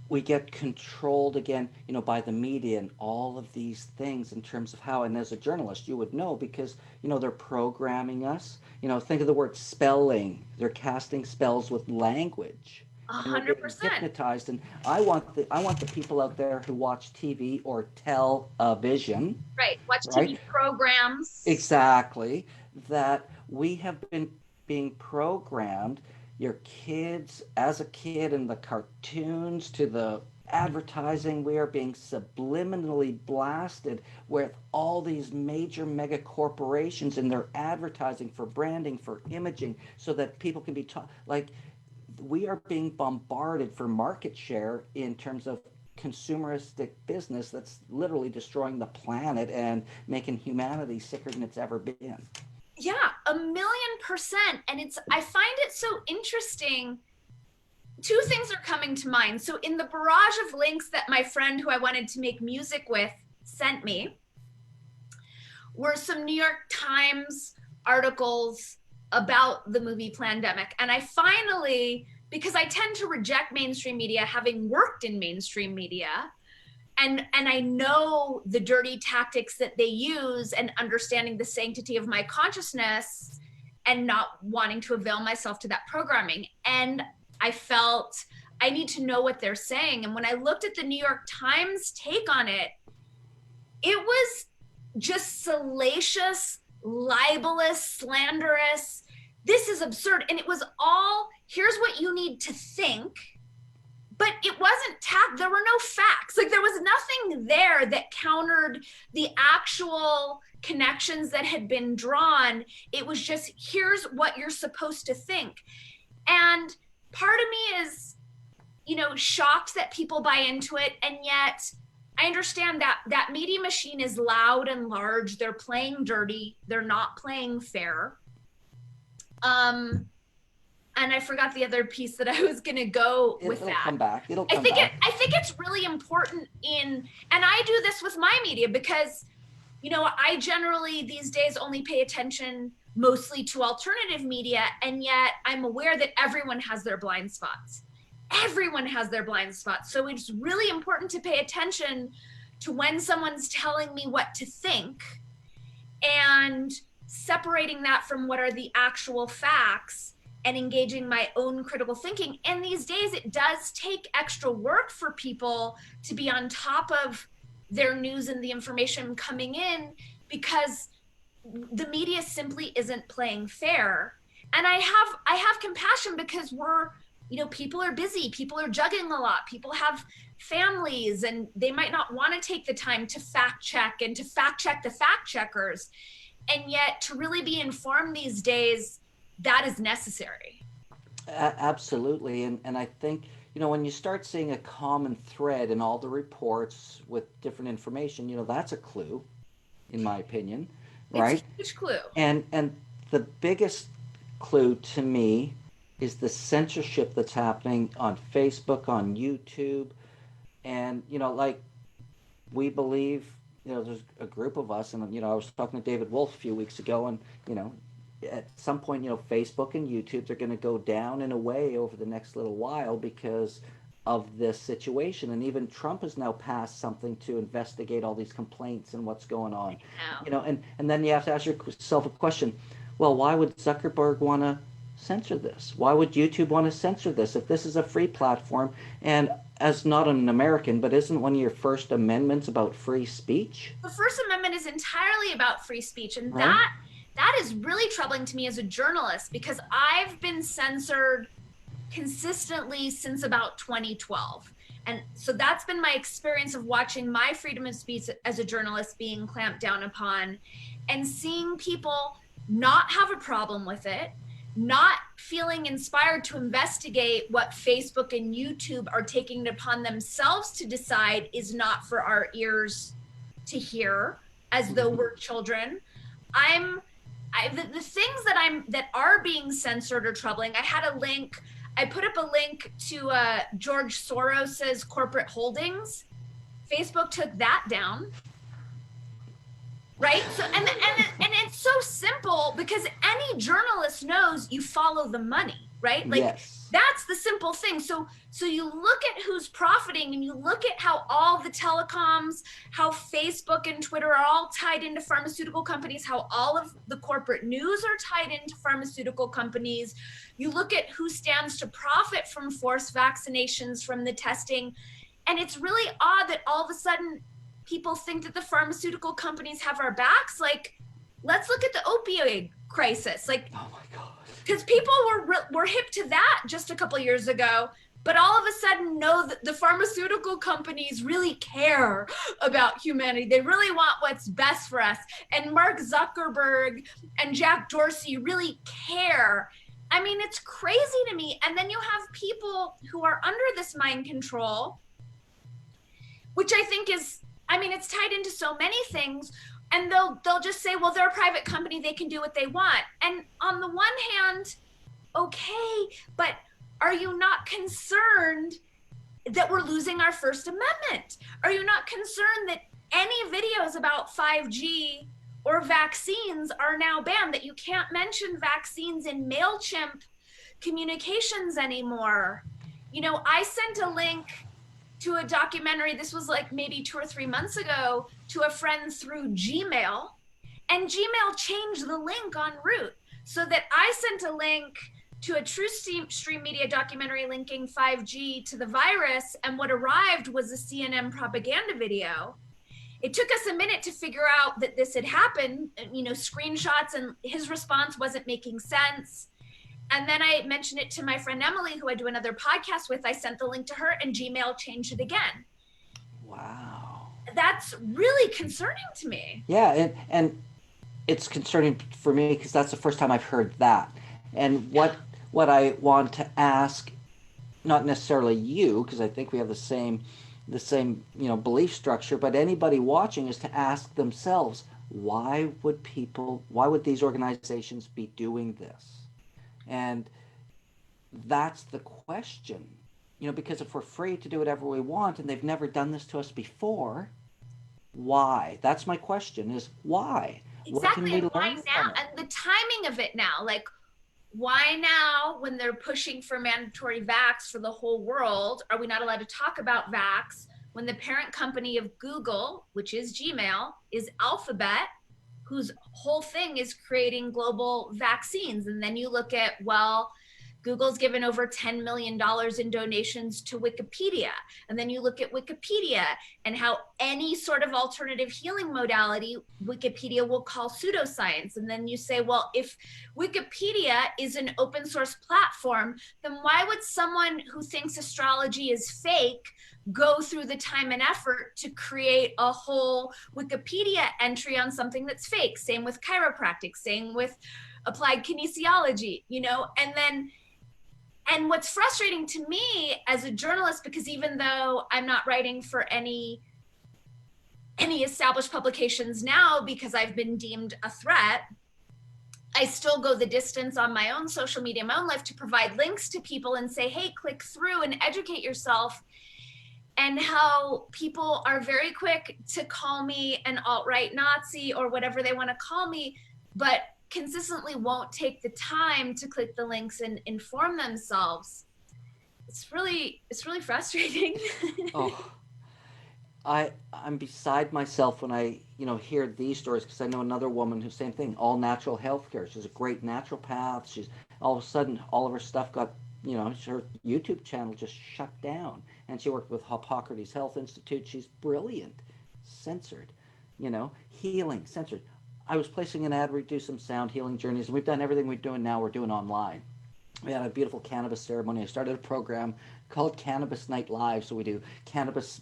we get controlled again, by the media and all of these things in terms of how, and as a journalist, you would know because, they're programming us. Think of the word spelling. They're casting spells with language. And we're getting 100%. hypnotized. And I want the people out there who watch TV or television. Right. Watch right? TV programs. Exactly. That we have been being programmed. Your kids, as a kid, in the cartoons to the advertising, we are being subliminally blasted with all these major mega corporations and their advertising for branding, for imaging, so that people can be taught. Like, we are being bombarded for market share in terms of consumeristic business that's literally destroying the planet and making humanity sicker than it's ever been. Yeah, 1,000,000%. And I find it so interesting. Two things are coming to mind. So in the barrage of links that my friend who I wanted to make music with sent me were some New York Times articles about the movie Plandemic. And I finally, because I tend to reject mainstream media, having worked in mainstream media, and I know the dirty tactics that they use, and understanding the sanctity of my consciousness and not wanting to avail myself to that programming. And I felt I need to know what they're saying. And when I looked at the New York Times take on it, it was just salacious, libelous, slanderous. This is absurd. And it was all, here's what you need to think. But it wasn't there were no facts. Like, there was nothing there that countered the actual connections that had been drawn. It was just, here's what you're supposed to think. And part of me is, shocked that people buy into it. And yet I understand that media machine is loud and large. They're playing dirty. They're not playing fair. And I forgot the other piece that I was going to go with that. It'll come back. I think it's really important and I do this with my media because, I generally these days only pay attention mostly to alternative media. And yet I'm aware that everyone has their blind spots. Everyone has their blind spots. So it's really important to pay attention to when someone's telling me what to think and separating that from what are the actual facts and engaging my own critical thinking. And these days, it does take extra work for people to be on top of their news and the information coming in because the media simply isn't playing fair. And I have compassion because people are busy, people are juggling a lot, people have families, and they might not want to take the time to fact check and to fact check the fact checkers. And yet, to really be informed these days, that is necessary. Absolutely. And I think, when you start seeing a common thread in all the reports with different information, that's a clue. in my opinion, It's right? a huge clue. And the biggest clue to me is the censorship that's happening on Facebook, on YouTube, and like we believe, there's a group of us, and I was talking to David Wolf a few weeks ago, and at some point, Facebook and YouTube, they're going to go down in a way over the next little while because of this situation. And even Trump has now passed something to investigate all these complaints and what's going on. Now, And then you have to ask yourself a question. Well, why would Zuckerberg want to censor this? Why would YouTube want to censor this if this is a free platform? And as not an American, but isn't one of your first amendments about free speech? the First Amendment is entirely about free speech, and Right? that is really troubling to me as a journalist, because I've been censored consistently since about 2012. And so that's been my experience of watching my freedom of speech as a journalist being clamped down upon, and seeing people not have a problem with it, not feeling inspired to investigate what Facebook and YouTube are taking it upon themselves to decide is not for our ears to hear, as though we're children. The things that are being censored are troubling. I put up a link to George Soros's corporate holdings. Facebook took that down. Right? So and it's so simple, because any journalist knows you follow the money, right? Like, Yes. that's the simple thing. So you look at who's profiting, and you look at how all the telecoms, how Facebook and Twitter are all tied into pharmaceutical companies, how all of the corporate news are tied into pharmaceutical companies. You look at who stands to profit from forced vaccinations, from the testing, and it's really odd that all of a sudden people think that the pharmaceutical companies have our backs. Like, let's look at the opioid crisis. Like, Oh my God. because people were hip to that just a couple years ago, but all of a sudden know that the pharmaceutical companies really care about humanity. They really want what's best for us. And Mark Zuckerberg and Jack Dorsey really care. I mean, it's crazy to me. And then you have people who are under this mind control, which I think is, I mean, it's tied into so many things. And they'll just say, well, they're a private company, they can do what they want. And on the one hand, okay, but are you not concerned that we're losing our First Amendment? Are you not concerned that any videos about 5G or vaccines are now banned, that you can't mention vaccines in MailChimp communications anymore? I sent a link to a documentary, this was like maybe 2 or 3 months ago, to a friend through Gmail, and Gmail changed the link en route, so that I sent a link to a true stream media documentary linking 5G to the virus, and what arrived was a CNN propaganda video. It took us a minute to figure out that this had happened, screenshots, and his response wasn't making sense. And then I mentioned it to my friend Emily, who I do another podcast with. I sent the link to her, and Gmail changed it again. Wow. That's really concerning to me. Yeah, and it's concerning for me because that's the first time I've heard that. And what I want to ask, not necessarily you, because I think we have the same belief structure, but anybody watching, is to ask themselves, why would these organizations be doing this? And that's the question, because if we're free to do whatever we want and they've never done this to us before, why? That's my question, is why? Exactly. And why now? And the timing of it now, like, why now, when they're pushing for mandatory vax for the whole world, are we not allowed to talk about vax when the parent company of Google, which is Gmail, is Alphabet, whose whole thing is creating global vaccines? And then you look at, well, Google's given over $10 million in donations to Wikipedia. And then you look at Wikipedia and how any sort of alternative healing modality, Wikipedia will call pseudoscience. And then you say, well, if Wikipedia is an open source platform, then why would someone who thinks astrology is fake go through the time and effort to create a whole Wikipedia entry on something that's fake? Same with chiropractic, same with applied kinesiology, and what's frustrating to me as a journalist, because even though I'm not writing for any any established publications now because I've been deemed a threat. I still go the distance on my own social media, my own life, to provide links to people and say, hey, click through and educate yourself. And how people are very quick to call me an alt-right Nazi or whatever they want to call me, but consistently won't take the time to click the links and inform themselves. It's really frustrating. Oh, I'm beside myself when I hear these stories, because I know another woman who's same thing, all natural healthcare. She's a great naturopath. She's all of a sudden all of her stuff got, her YouTube channel just shut down, and she worked with Hippocrates Health Institute. She's brilliant. Censored, healing censored. I was placing an ad. We do some sound healing journeys, and we've done everything we're doing now. We're doing online. We had a beautiful cannabis ceremony. I started a program called Cannabis Night Live. So we do cannabis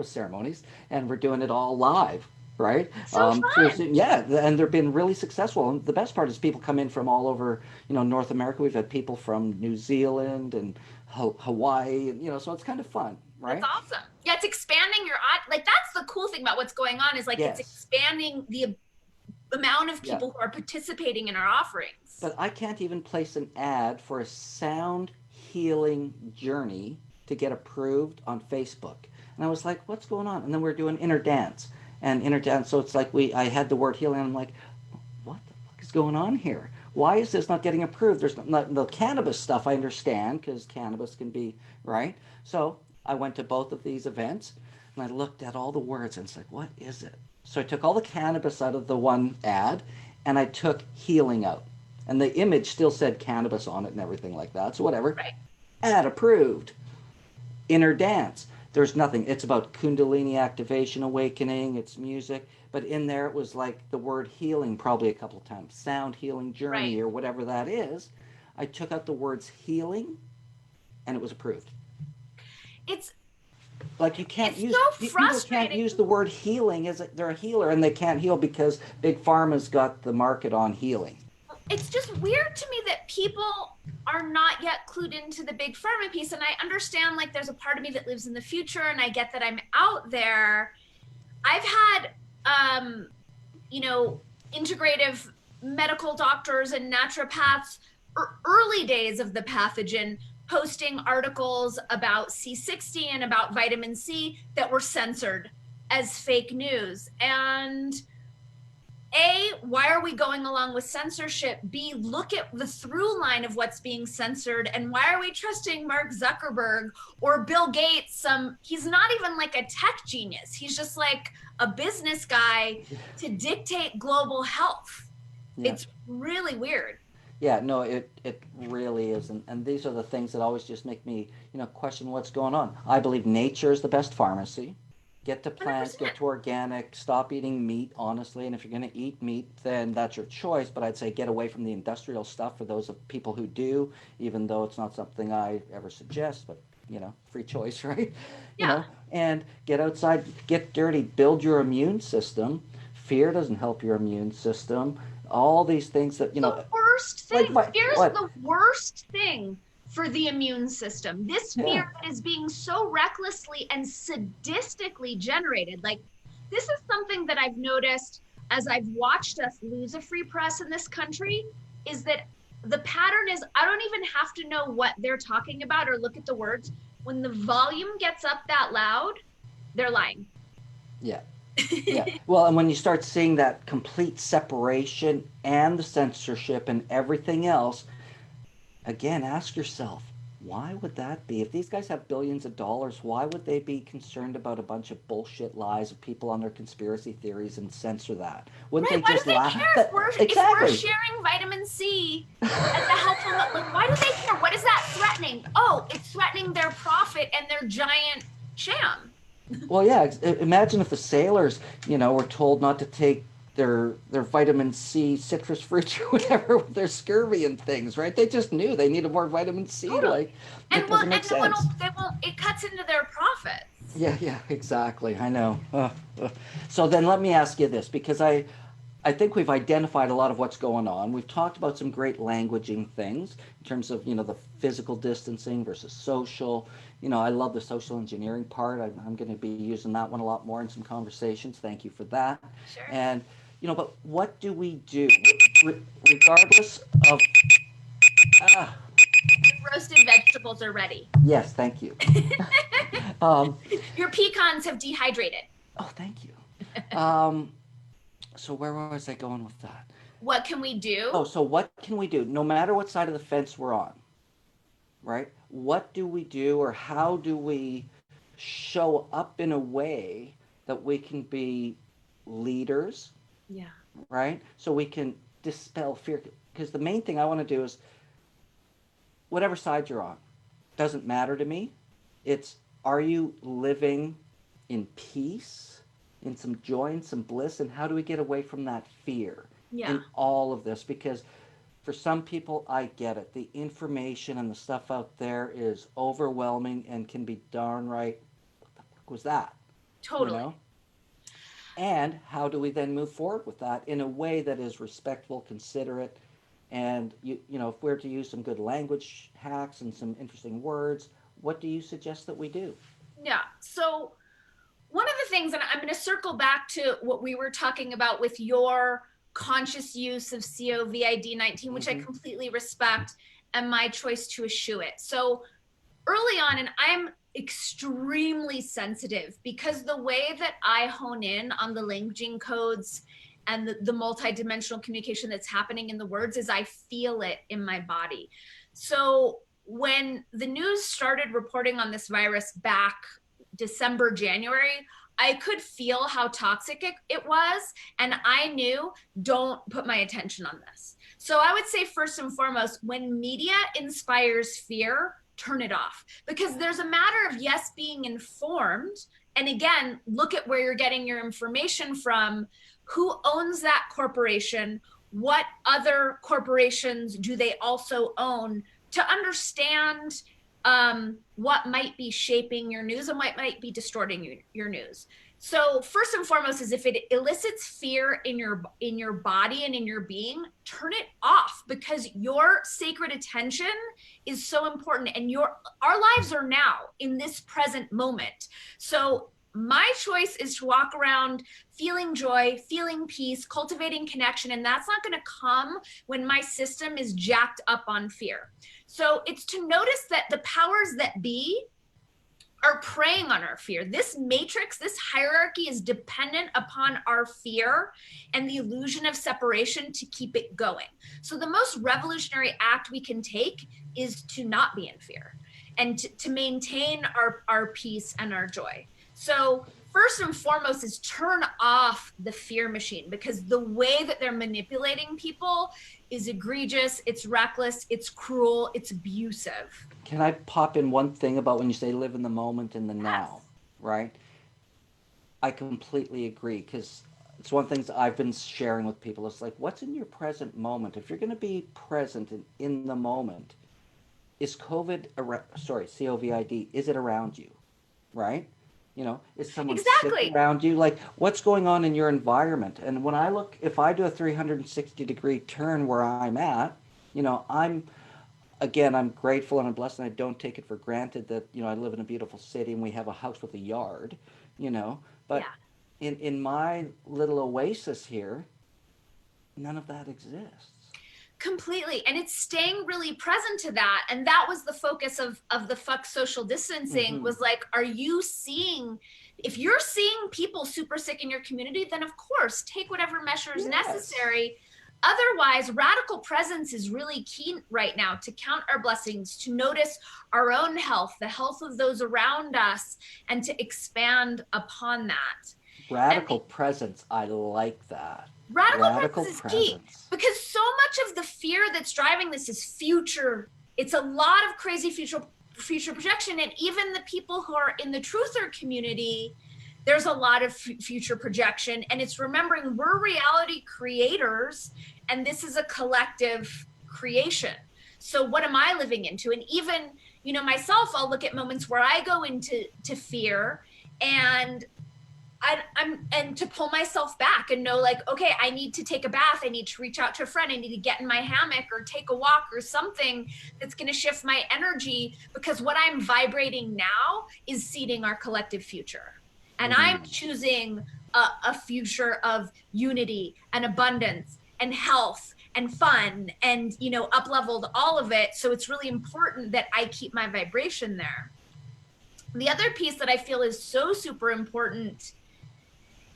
ceremonies, and we're doing it all live, right? So fun. Yeah, and they've been really successful. And the best part is people come in from all over, North America. We've had people from New Zealand and Hawaii, and so it's kind of fun, right? That's awesome. Yeah, it's expanding your like that's the cool thing about what's going on is like Yes. it's expanding the amount of people who are participating in our offerings. But I can't even place an ad for a sound healing journey to get approved on Facebook. And I was like, what's going on? And then we're doing inner dance. And inner dance, so it's like I had the word healing, and I'm like, what the fuck is going on here? Why is this not getting approved? There's not the cannabis stuff, I understand, because cannabis can be, right? So I went to both of these events, and I looked at all the words, and it's like, what is it? So I took all the cannabis out of the one ad, and I took healing out. And the image still said cannabis on it and everything like that. So whatever. Right. Ad approved. Inner dance. There's nothing. It's about Kundalini activation, awakening. It's music. But in there, it was like the word healing probably a couple of times. Sound healing journey, or whatever that is. I took out the words healing, and it was approved. It's like you can't use so people can't use the word healing as they're a healer, and they can't heal because big pharma's got the market on healing. It's just weird to me that people are not yet clued into the big pharma piece. And I understand like there's a part of me that lives in the future, and I get that I'm out there. I've had integrative medical doctors and naturopaths early days of the pathogen posting articles about C60 and about vitamin C that were censored as fake news. And A, why are we going along with censorship? B, look at the through line of what's being censored. And why are we trusting Mark Zuckerberg or Bill Gates? He's not even like a tech genius. He's just like a business guy to dictate global health. Yeah. It's really weird. Yeah, no, it really is. And these are the things that always just make me, question what's going on. I believe nature is the best pharmacy. Get to plants, 100%. Get to organic, stop eating meat, honestly. And if you're going to eat meat, then that's your choice. But I'd say get away from the industrial stuff for those of people who do, even though it's not something I ever suggest. But, free choice, right? Yeah. And get outside, get dirty, build your immune system. Fear doesn't help your immune system. All these things that, The worst thing. Fear's the worst thing for the immune system. This fear is being so recklessly and sadistically generated. Like, this is something that I've noticed as I've watched us lose a free press in this country, is that the pattern is I don't even have to know what they're talking about or look at the words. When the volume gets up that loud, they're lying. Yeah. Yeah. Well, and when you start seeing that complete separation and the censorship and everything else, again, ask yourself, why would that be? If these guys have billions of dollars, why would they be concerned about a bunch of bullshit lies of people on their conspiracy theories and censor that? Wouldn't right, they just laugh? If we're sharing vitamin C as a helpful, like, why do they care? What is that threatening? Oh, it's threatening their profit and their giant sham. Well, yeah. Imagine if the sailors, were told not to take their vitamin C citrus fruits or whatever with their scurvy and things, right? They just knew they needed more vitamin C. Totally. It doesn't make sense. It cuts into their profits. Yeah, exactly. I know. So then let me ask you this, because I I think we've identified a lot of what's going on. We've talked about some great languaging things in terms of, the physical distancing versus social. I love the social engineering part. I'm going to be using that one a lot more in some conversations. Thank you for that. Sure. And, but what do we do regardless of, ah, Roasted vegetables are ready. yes, thank you. um, Your pecans have dehydrated. oh, thank you. So where was I going with that? What can we do? Oh, so what can we do? No matter what side of the fence we're on, right? What do we do, or how do we show up in a way that we can be leaders, Yeah. right? So we can dispel fear. Because the main thing I want to do is whatever side you're on, doesn't matter to me. It's, are you living in peace, in some joy and some bliss, and how do we get away from that fear in all of this? Because for some people, I get it. The information and the stuff out there is overwhelming and can be downright, what the fuck was that? Totally. And how do we then move forward with that in a way that is respectful, considerate, and if we're to use some good language hacks and some interesting words, what do you suggest that we do? Yeah. So one of the things, and I'm going to circle back to what we were talking about with your conscious use of COVID-19, which I completely respect, and my choice to eschew it. So early on, and I'm extremely sensitive because the way that I hone in on the languaging codes and the multidimensional communication that's happening in the words is I feel it in my body. So when the news started reporting on this virus back December, January, I could feel how toxic it was. And I knew, don't put my attention on this. So I would say first and foremost, when media inspires fear, turn it off. Because there's a matter of, yes, being informed. And again, look at where you're getting your information from. Who owns that corporation? What other corporations do they also own? To understand what might be shaping your news and what might be distorting your news. So first and foremost is if it elicits fear in your body and in your being, turn it off, because your sacred attention is so important, and our lives are now in this present moment. So my choice is to walk around feeling joy, feeling peace, cultivating connection, and that's not going to come when my system is jacked up on fear. So it's to notice that the powers that be are preying on our fear. This matrix, this hierarchy is dependent upon our fear and the illusion of separation to keep it going. So the most revolutionary act we can take is to not be in fear and to maintain our peace and our joy. So first and foremost is turn off the fear machine, because the way that they're manipulating people is egregious, it's reckless, it's cruel, it's abusive. Can I pop in one thing about when you say live in the moment and the now, right? I completely agree, because it's one of the things I've been sharing with people. It's like, what's in your present moment? If you're going to be present and in the moment, is COVID, is it around you, right? Is someone sitting around you? Like, what's going on in your environment? And when I look, if I do a 360-degree turn where I'm at, I'm grateful and I'm blessed, and I don't take it for granted that, I live in a beautiful city and we have a house with a yard, but in my little oasis here, none of that exists. Completely. And it's staying really present to that. And that was the focus of the fuck social distancing, was like, are you seeing, if you're seeing people super sick in your community, then of course, take whatever measures necessary. Otherwise, radical presence is really key right now to count our blessings, to notice our own health, the health of those around us, and to expand upon that. Radical presence. I like that. Radical presence is key, because so much of the fear that's driving this is future. It's a lot of crazy future projection. And even the people who are in the truther community, there's a lot of future projection. And it's remembering we're reality creators, and this is a collective creation. So what am I living into? And even, myself, I'll look at moments where I go into fear, and and to pull myself back and know like, okay, I need to take a bath. I need to reach out to a friend. I need to get in my hammock or take a walk or something that's going to shift my energy, because what I'm vibrating now is seeding our collective future. And I'm choosing a future of unity and abundance and health and fun and, you know, up leveled all of it. So it's really important that I keep my vibration there. The other piece that I feel is so super important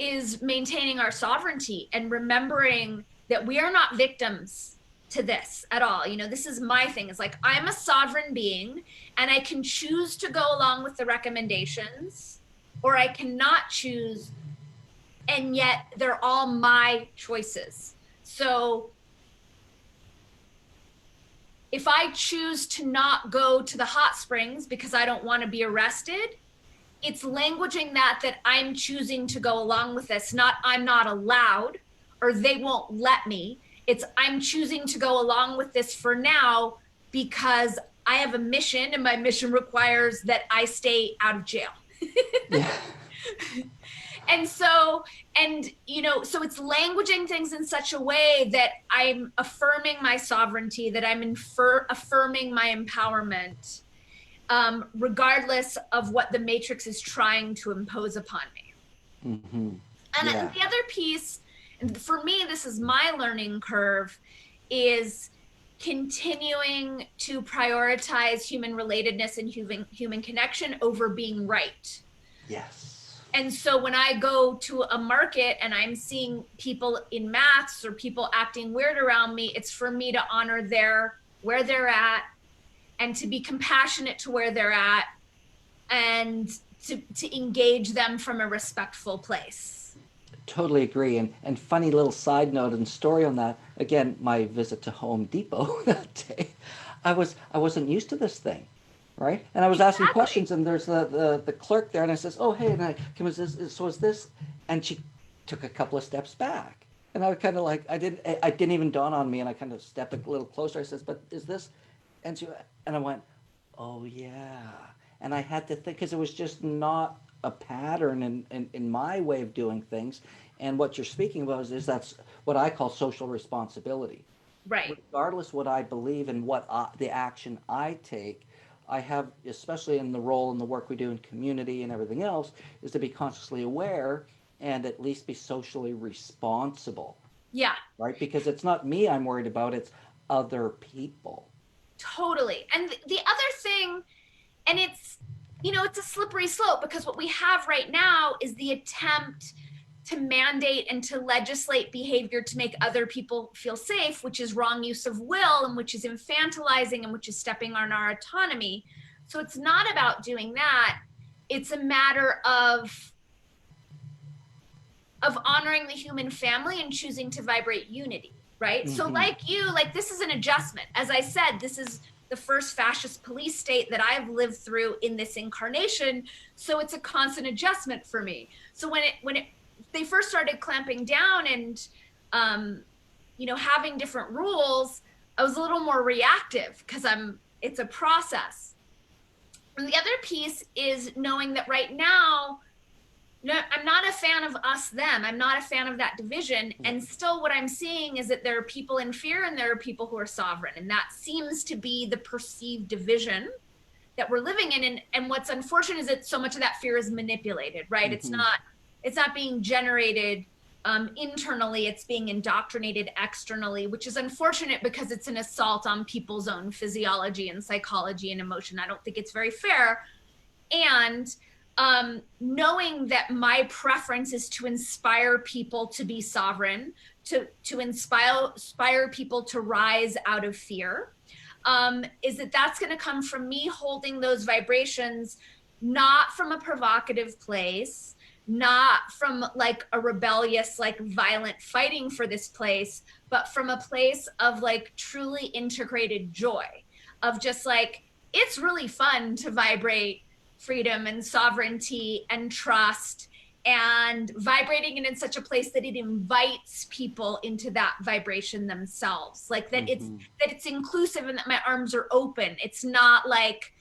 is maintaining our sovereignty and remembering that we are not victims to this at all. You know, this is my thing. It's like, I'm a sovereign being and I can choose to go along with the recommendations, or I cannot choose. And yet they're all my choices. So if I choose to not go to the hot springs because I don't want to be arrested, it's languaging that I'm choosing to go along with this, not I'm not allowed or they won't let me. It's I'm choosing to go along with this for now because I have a mission and my mission requires that I stay out of jail. Yeah. And you know, so it's languaging things in such a way that I'm affirming my sovereignty, that I'm affirming my empowerment, regardless of what the matrix is trying to impose upon me. Mm-hmm. And the other piece, and for me, this is my learning curve, is continuing to prioritize human relatedness and human connection over being right. Yes. And so when I go to a market and I'm seeing people in masks or people acting weird around me, it's for me to honor where they're at and to be compassionate to where they're at and to engage them from a respectful place. Totally agree. And funny little side note and story on that. Again, my visit to Home Depot that day, I wasn't used to this thing. Right, and I was asking questions, and there's the clerk there, and I says, "Oh, hey," and I came, "Is this?" And she took a couple of steps back, and I was kind of like, I didn't even dawn on me, and I kind of stepped a little closer. I says, "But is this?" And I went, "Oh yeah," and I had to think because it was just not a pattern in my way of doing things, and what you're speaking about is that's what I call social responsibility. Right. Regardless what I believe and what the action I take. I have, especially in the role and the work we do in community and everything else, is to be consciously aware and at least be socially responsible. Yeah. Right? Because it's not me I'm worried about, it's other people. Totally. And the other thing, and it's, you know, it's a slippery slope because what we have right now is the attempt to mandate and to legislate behavior to make other people feel safe, which is wrong use of will and which is infantilizing and which is stepping on our autonomy. So it's not about doing that. It's a matter of honoring the human family and choosing to vibrate unity, right? Mm-hmm. So like you, like this is an adjustment. As I said, this is the first fascist police state that I've lived through in this incarnation. So it's a constant adjustment for me. So when they first started clamping down and, you know, having different rules, I was a little more reactive because it's a process. And the other piece is knowing that right now, I'm not a fan of us, them. I'm not a fan of that division. And still what I'm seeing is that there are people in fear and there are people who are sovereign. And that seems to be the perceived division that we're living in. And what's unfortunate is that so much of that fear is manipulated, right? Mm-hmm. It's not being generated internally, it's being indoctrinated externally, which is unfortunate because it's an assault on people's own physiology and psychology and emotion. I don't think it's very fair. And knowing that my preference is to inspire people to be sovereign, to inspire people to rise out of fear, is that's going to come from me holding those vibrations, not from a provocative place, not from like a rebellious, like violent fighting for this place, but from a place of like truly integrated joy, of just like, it's really fun to vibrate freedom and sovereignty and trust, and vibrating it in such a place that it invites people into that vibration themselves, like that it's inclusive and that my arms are open. It's not like,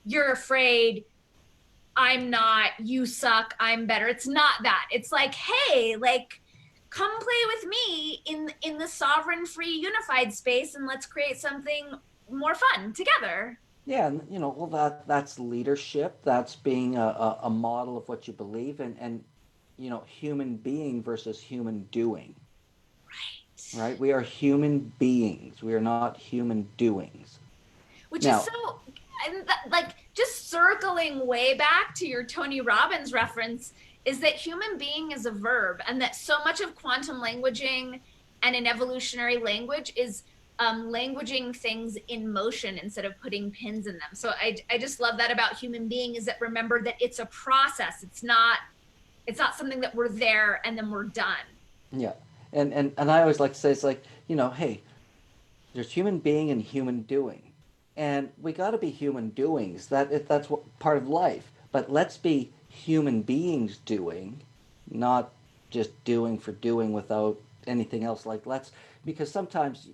you're afraid, I'm not, you suck, I'm better. It's not that. It's like, hey, like, come play with me in the sovereign, free, unified space, and let's create something more fun together. Yeah, and well, that's leadership. That's being a model of what you believe in, and human being versus human doing. Right. Right? We are human beings. We are not human doings. Which is Now, so, like, just circling way back to your Tony Robbins reference, is that human being is a verb, and that so much of quantum languaging and in evolutionary language is languaging things in motion instead of putting pins in them. So I just love that about human being, is that remember that it's a process. It's not something that we're there and then we're done. yeah, and I always like to say it's like hey, there's human being and human doing, and we got to be human doings. That's what part of life. But let's be human beings doing, not just doing for doing without anything else. Like let's because sometimes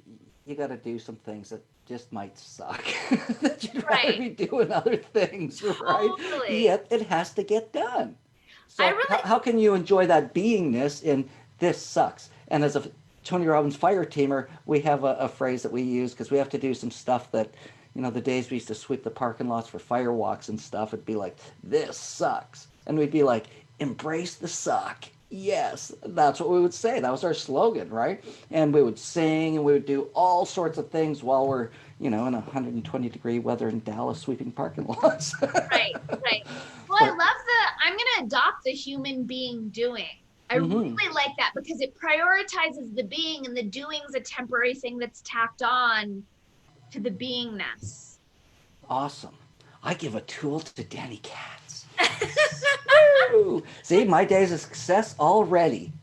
you got to do some things that just might suck that you'd rather Right. be doing other things, right? Totally. Yet it has to get done. I So really, how can you enjoy that beingness in this sucks? And as a Tony Robbins fire teamer, we have a phrase that we use because we have to do some stuff that, the days we used to sweep the parking lots for fire walks and stuff, it'd be like, this sucks. And we'd be like, embrace the suck. Yes, that's what we would say. That was our slogan, right? And we would sing and we would do all sorts of things while we're, in 120-degree weather in Dallas sweeping parking lots. right, right. Well, I love But, I'm going to adopt the human being doing. I mm-hmm. really like that because it prioritizes the being, and the doing's a temporary thing that's tacked on to the beingness. Awesome. I give a tool to Dani Katz. Woo! See, my day's a success already.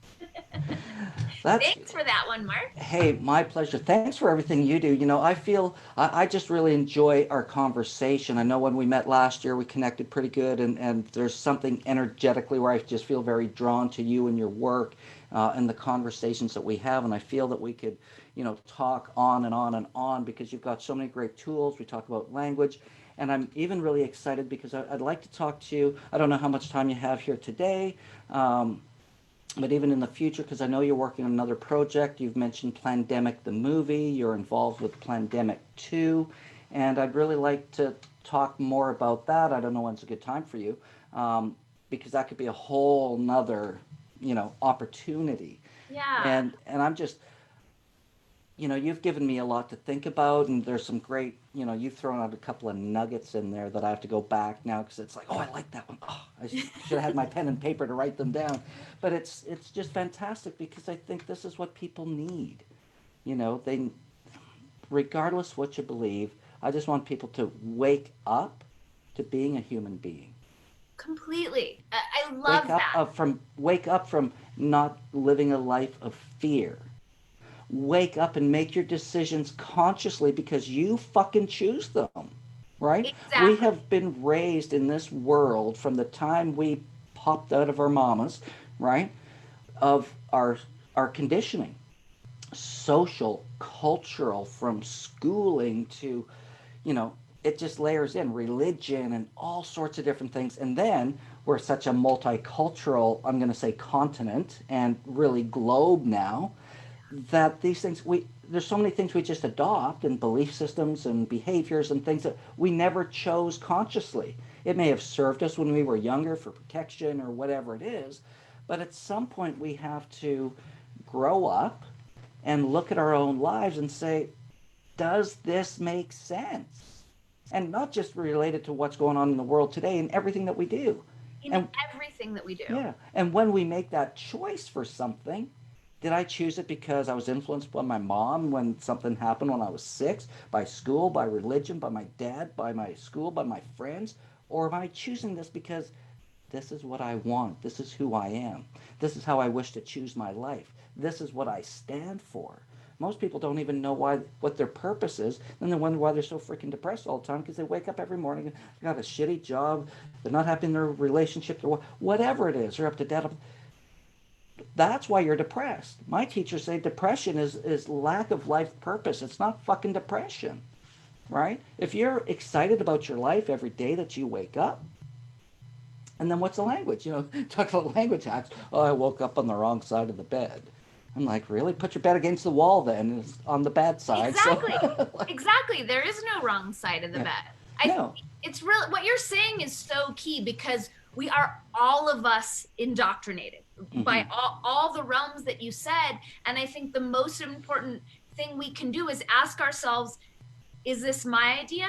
That's Thanks for that one, Mark. Hey, my pleasure. Thanks for everything you do. I feel I just really enjoy our conversation. I know when we met last year, we connected pretty good, and there's something energetically where I just feel very drawn to you and your work and the conversations that we have. And I feel that we could, talk on and on and on because you've got so many great tools. We talk about language. And I'm even really excited because I'd like to talk to you. I don't know how much time you have here today. But even in the future, because I know you're working on another project, you've mentioned Plandemic the movie, you're involved with Plandemic 2, and I'd really like to talk more about that. I don't know when's a good time for you, because that could be a whole nother, opportunity. Yeah. And I'm just, you've given me a lot to think about, and there's some great, you've thrown out a couple of nuggets in there that I have to go back now because it's like, oh, I like that one. Oh, I should have had my pen and paper to write them down. But it's just fantastic because I think this is what people need. They, regardless what you believe, I just want people to wake up to being a human being. Completely. I love that. Wake up from not living a life of fear. Wake up and make your decisions consciously because you fucking choose them, right? We Exactly. have been raised in this world from the time we popped out of our mamas, right? Of our conditioning, social, cultural, from schooling to, it just layers in religion and all sorts of different things. And then we're such a multicultural, I'm going to say continent and really globe now that these things there's so many things we just adopt and belief systems and behaviors and things that we never chose consciously. It may have served us when we were younger for protection or whatever it is, but at some point we have to grow up and look at our own lives and say, does this make sense? And not just related to what's going on in the world today and everything that we do. In And everything that we do. yeah, and when we make that choice for something, did I choose it because I was influenced by my mom when something happened when I was 6, by school, by religion, by my dad, by my school, by my friends? Or am I choosing this because this is what I want? This is who I am. This is how I wish to choose my life. This is what I stand for. Most people don't even know what their purpose is. Then they wonder why they're so freaking depressed all the time because they wake up every morning and they got a shitty job. They're not happy in their relationship. Whatever it is, they're up to date. That's why you're depressed. My teachers say depression is lack of life purpose. It's not fucking depression, right? If you're excited about your life every day that you wake up, And then what's the language? Talk about language hacks. Oh, I woke up on the wrong side of the bed. I'm like, really? Put your bed against the wall then. It's on the bad side. So, Exactly. Exactly. There is no wrong side of the yeah. bed. I think No. it's really what you're saying is so key because we are all of us indoctrinated by Mm-hmm. all the realms that you said. And I think the most important thing we can do is ask ourselves, is this my idea?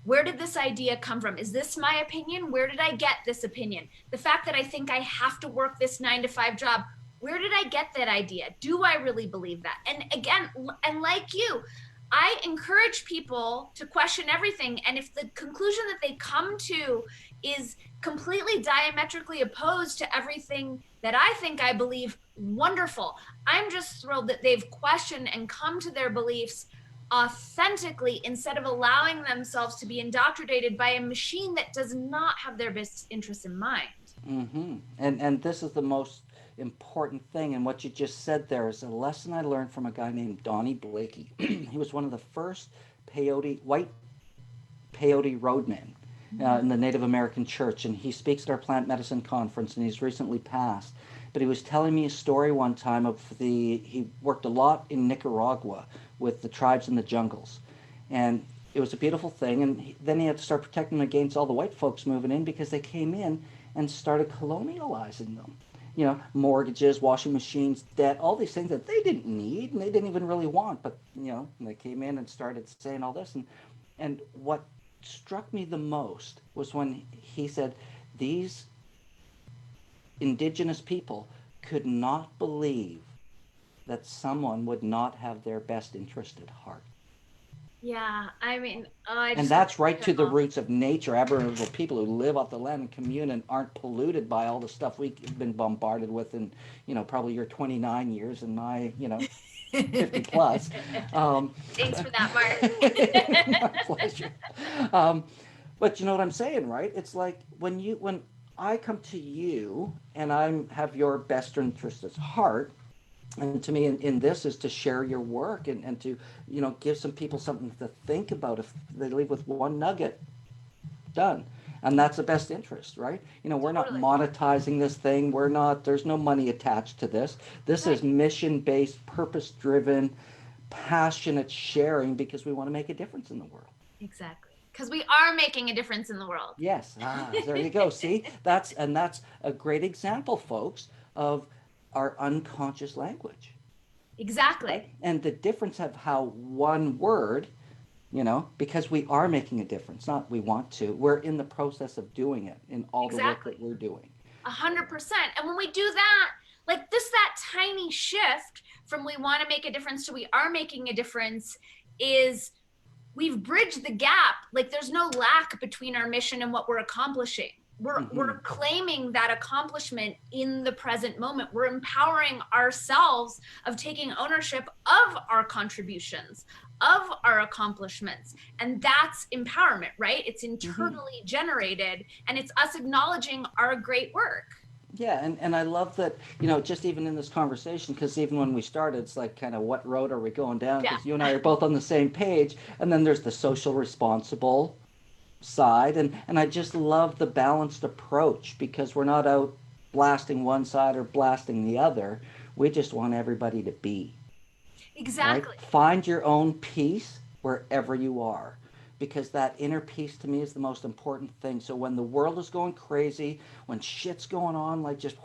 Where did this idea come from? Is this my opinion? Where did I get this opinion? The fact that I think I have to work this 9 to 5 job, where did I get that idea? Do I really believe that? And again, and like you, I encourage people to question everything. And if the conclusion that they come to is completely diametrically opposed to everything that I think I believe, wonderful. I'm just thrilled that they've questioned and come to their beliefs authentically instead of allowing themselves to be indoctrinated by a machine that does not have their best interests in mind. Mm-hmm. And this is the most important thing. And what you just said there is a lesson I learned from a guy named Donnie Blakey. He was one of the first white peyote roadmen in the Native American church. And he speaks at our plant medicine conference, and he's recently passed. But he was telling me a story one time he worked a lot in Nicaragua with the tribes in the jungles. And it was a beautiful thing. And then he had to start protecting them against all the white folks moving in because they came in and started colonializing them. Mortgages, washing machines, debt, all these things that they didn't need and they didn't even really want. But, they came in and started saying all this. And what struck me the most was when he said these indigenous people could not believe that someone would not have their best interest at heart. Yeah, I mean, I And just that's right to the roots of nature. Aboriginal people who live off the land and commune and aren't polluted by all the stuff we've been bombarded with in, probably your 29 years and my, 50 plus. Thanks for that, Mark. My pleasure. Um, but you know what I'm saying, right? It's like when I come to you and I have your best interest at heart, and to me in this is to share your work and to give some people something to think about. If they leave with one nugget, done. And that's the best interest, right? We're not Totally. monetizing this thing. There's no money attached to this. This Right. is mission based, purpose driven, passionate sharing because we want to make a difference in the world. Exactly. Because we are making a difference in the world. Yes. There you go. See, that's a great example, folks, of our unconscious language. Exactly. Right? And the difference of how one word, because we are making a difference, not we want to, we're in the process of doing it in all the work Exactly. that we're doing. 100%. And when we do that, like that tiny shift from we want to make a difference to we are making a difference is we've bridged the gap. Like there's no lack between our mission and what we're accomplishing. We're claiming that accomplishment in the present moment. We're empowering ourselves of taking ownership of our contributions, of our accomplishments. And that's empowerment, right? It's internally generated and it's us acknowledging our great work. Yeah, and I love that, just even in this conversation, because even when we started, it's like kind of what road are we going down? Because you and I are both on the same page. And then there's the social responsible side. And I just love the balanced approach because we're not out blasting one side or blasting the other. We just want everybody to be. Exactly. Right? Find your own peace wherever you are. Because that inner peace to me is the most important thing. So when the world is going crazy, when shit's going on, like just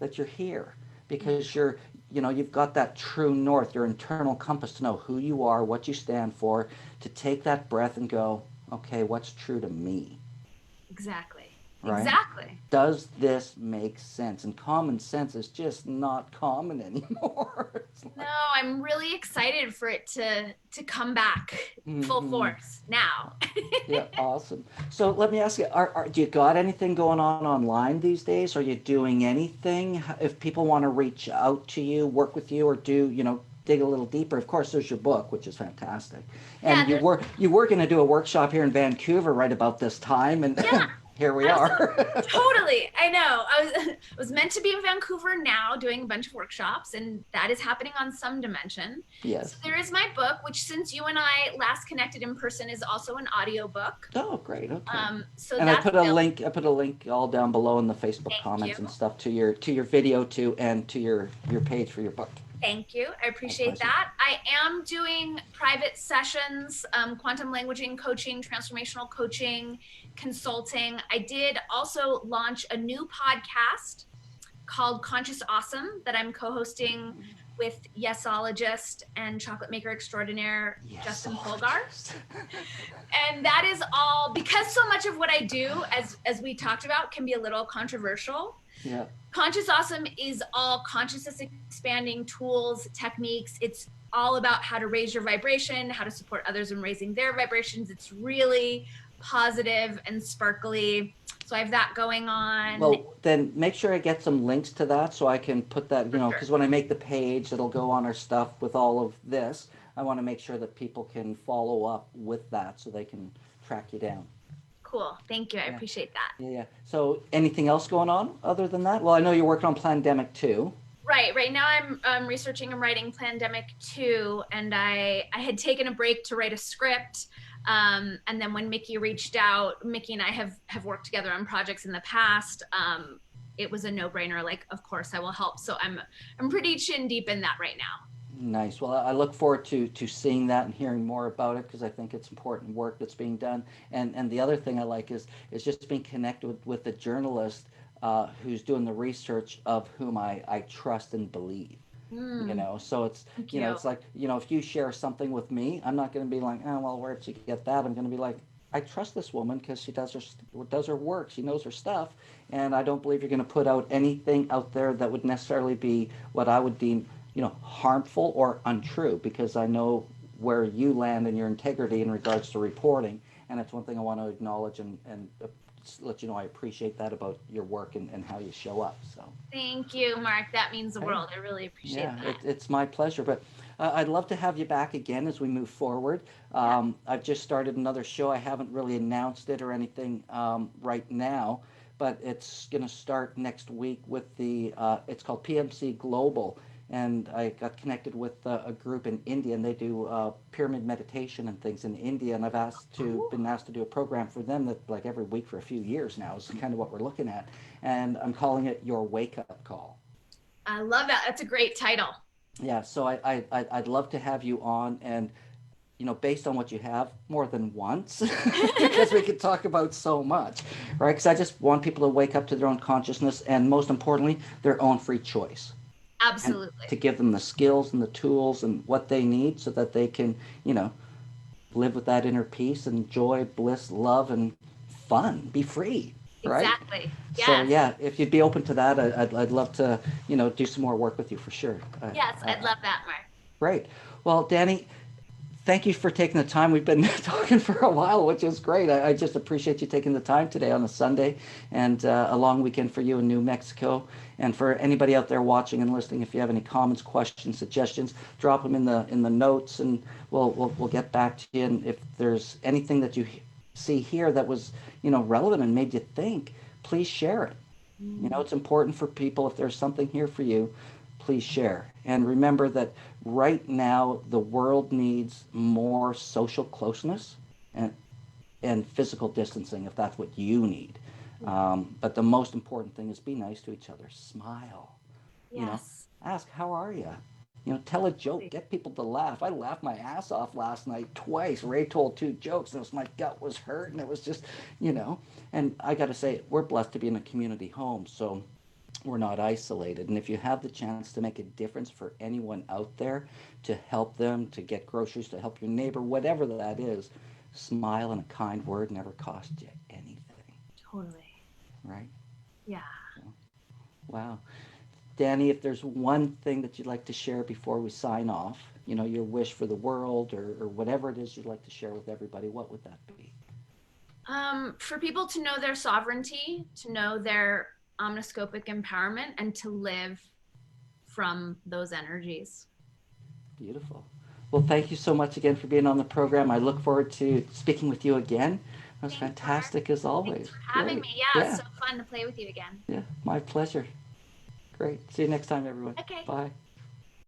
that you're here. Because you've got that true north, your internal compass to know who you are, what you stand for, to take that breath and go, okay, what's true to me? Exactly. Right? Exactly. Does this make sense? And common sense is just not common anymore. Like, no, I'm really excited for it to come back full force now. Yeah, awesome. So let me ask you, do you got anything going on online these days? Are you doing anything? If people want to reach out to you, work with you, or dig a little deeper, of course, there's your book, which is fantastic. And Yeah, you were going to do a workshop here in Vancouver right about this time. And yeah. here we are. Totally. I know. I was meant to be in Vancouver now doing a bunch of workshops, and that is happening on some dimension. So Yes. there is my book, which since you and I last connected in person is also an audiobook. Oh, great. Okay. So And I that's put a link. I put a link all down below in the Facebook thank you. comments and stuff to your video too, and to your page for your book. Thank you. I appreciate that. I am doing private sessions, quantum languaging coaching, transformational coaching, consulting. I did also launch a new podcast called Conscious Awesome that I'm co-hosting with Yesologist and chocolate maker extraordinaire Justin Polgar. And that is all because so much of what I do, as we talked about, can be a little controversial. Yeah. Conscious Awesome is all consciousness expanding tools, techniques. It's all about how to raise your vibration, how to support others in raising their vibrations. It's really positive and sparkly. So I have that going on. Well, then make sure I get some links to that so I can put that, because when I make the page, it'll go on our stuff with all of this. I want to make sure that people can follow up with that so they can track you down. Cool. Thank you. I appreciate that. Yeah. So anything else going on other than that? Well, I know you're working on Plandemic 2. Right now I'm researching and writing Plandemic 2, and I had taken a break to write a script. And then when Mickey reached out, Mickey and I have worked together on projects in the past. It was a no-brainer. Like, of course I will help. So I'm pretty chin deep in that right now. Nice. Well, I look forward to seeing that and hearing more about it because I think it's important work that's being done. And the other thing I like is just being connected with a journalist who's doing the research of whom I trust and believe. So it's it's like if you share something with me, I'm not going to be like, oh well, where did you get that? I'm going to be like, I trust this woman because she does her work, she knows her stuff, and I don't believe you're going to put out anything out there that would necessarily be what I would deem harmful or untrue, because I know where you land in your integrity in regards to reporting, and it's one thing I want to acknowledge and let you know I appreciate that about your work and how you show up. So thank you, Mark. That means the world. I really appreciate that. It's my pleasure. But I'd love to have you back again as we move forward. I've just started another show. I haven't really announced it or anything right now, but it's going to start next week with it's called PMC Global. And I got connected with a group in India, and they do pyramid meditation and things in India. And I've been asked to do a program for them that like every week for a few years now is kind of what we're looking at. And I'm calling it Your Wake Up Call. I love that. That's a great title. Yeah. So I'd love to have you on, and based on what you have, more than once, because we could talk about so much, right? Because I just want people to wake up to their own consciousness, and most importantly, their own free choice. Absolutely. And to give them the skills and the tools and what they need so that they can, live with that inner peace and joy, bliss, love, and fun. Be free, right? Exactly. Yes. So yeah, if you'd be open to that, I'd love to, do some more work with you for sure. Yes, I'd love that, Mark. Great. Well, Dani, thank you for taking the time. We've been talking for a while, which is great. I just appreciate you taking the time today on a Sunday and a long weekend for you in New Mexico. And for anybody out there watching and listening, if you have any comments, questions, suggestions, drop them in the notes, and we'll get back to you. And if there's anything that you see here that was relevant and made you think, please share it. It's important for people. If there's something here for you, please share. And remember that right now the world needs more social closeness and physical distancing, if that's what you need. But the most important thing is be nice to each other. Smile. Yes. Ask, how are you? Tell a joke. Get people to laugh. I laughed my ass off last night twice. Ray told 2 jokes, and my gut was hurt, and it was just, And I got to say, we're blessed to be in a community home, so we're not isolated. And if you have the chance to make a difference for anyone out there, to help them, to get groceries, to help your neighbor, whatever that is, smile and a kind word never cost you anything. Totally. Right? Yeah. Wow. Dani, if there's one thing that you'd like to share before we sign off, your wish for the world or whatever it is you'd like to share with everybody, what would that be? For people to know their sovereignty, to know their omniscopic empowerment, and to live from those energies. Beautiful. Well, thank you so much again for being on the program. I look forward to speaking with you again. was Thanks, Mark. fantastic as always. Thanks for having Great. me. Yeah, it's so fun to play with you again. Yeah, my pleasure. Great. See you next time, everyone. Okay. Bye.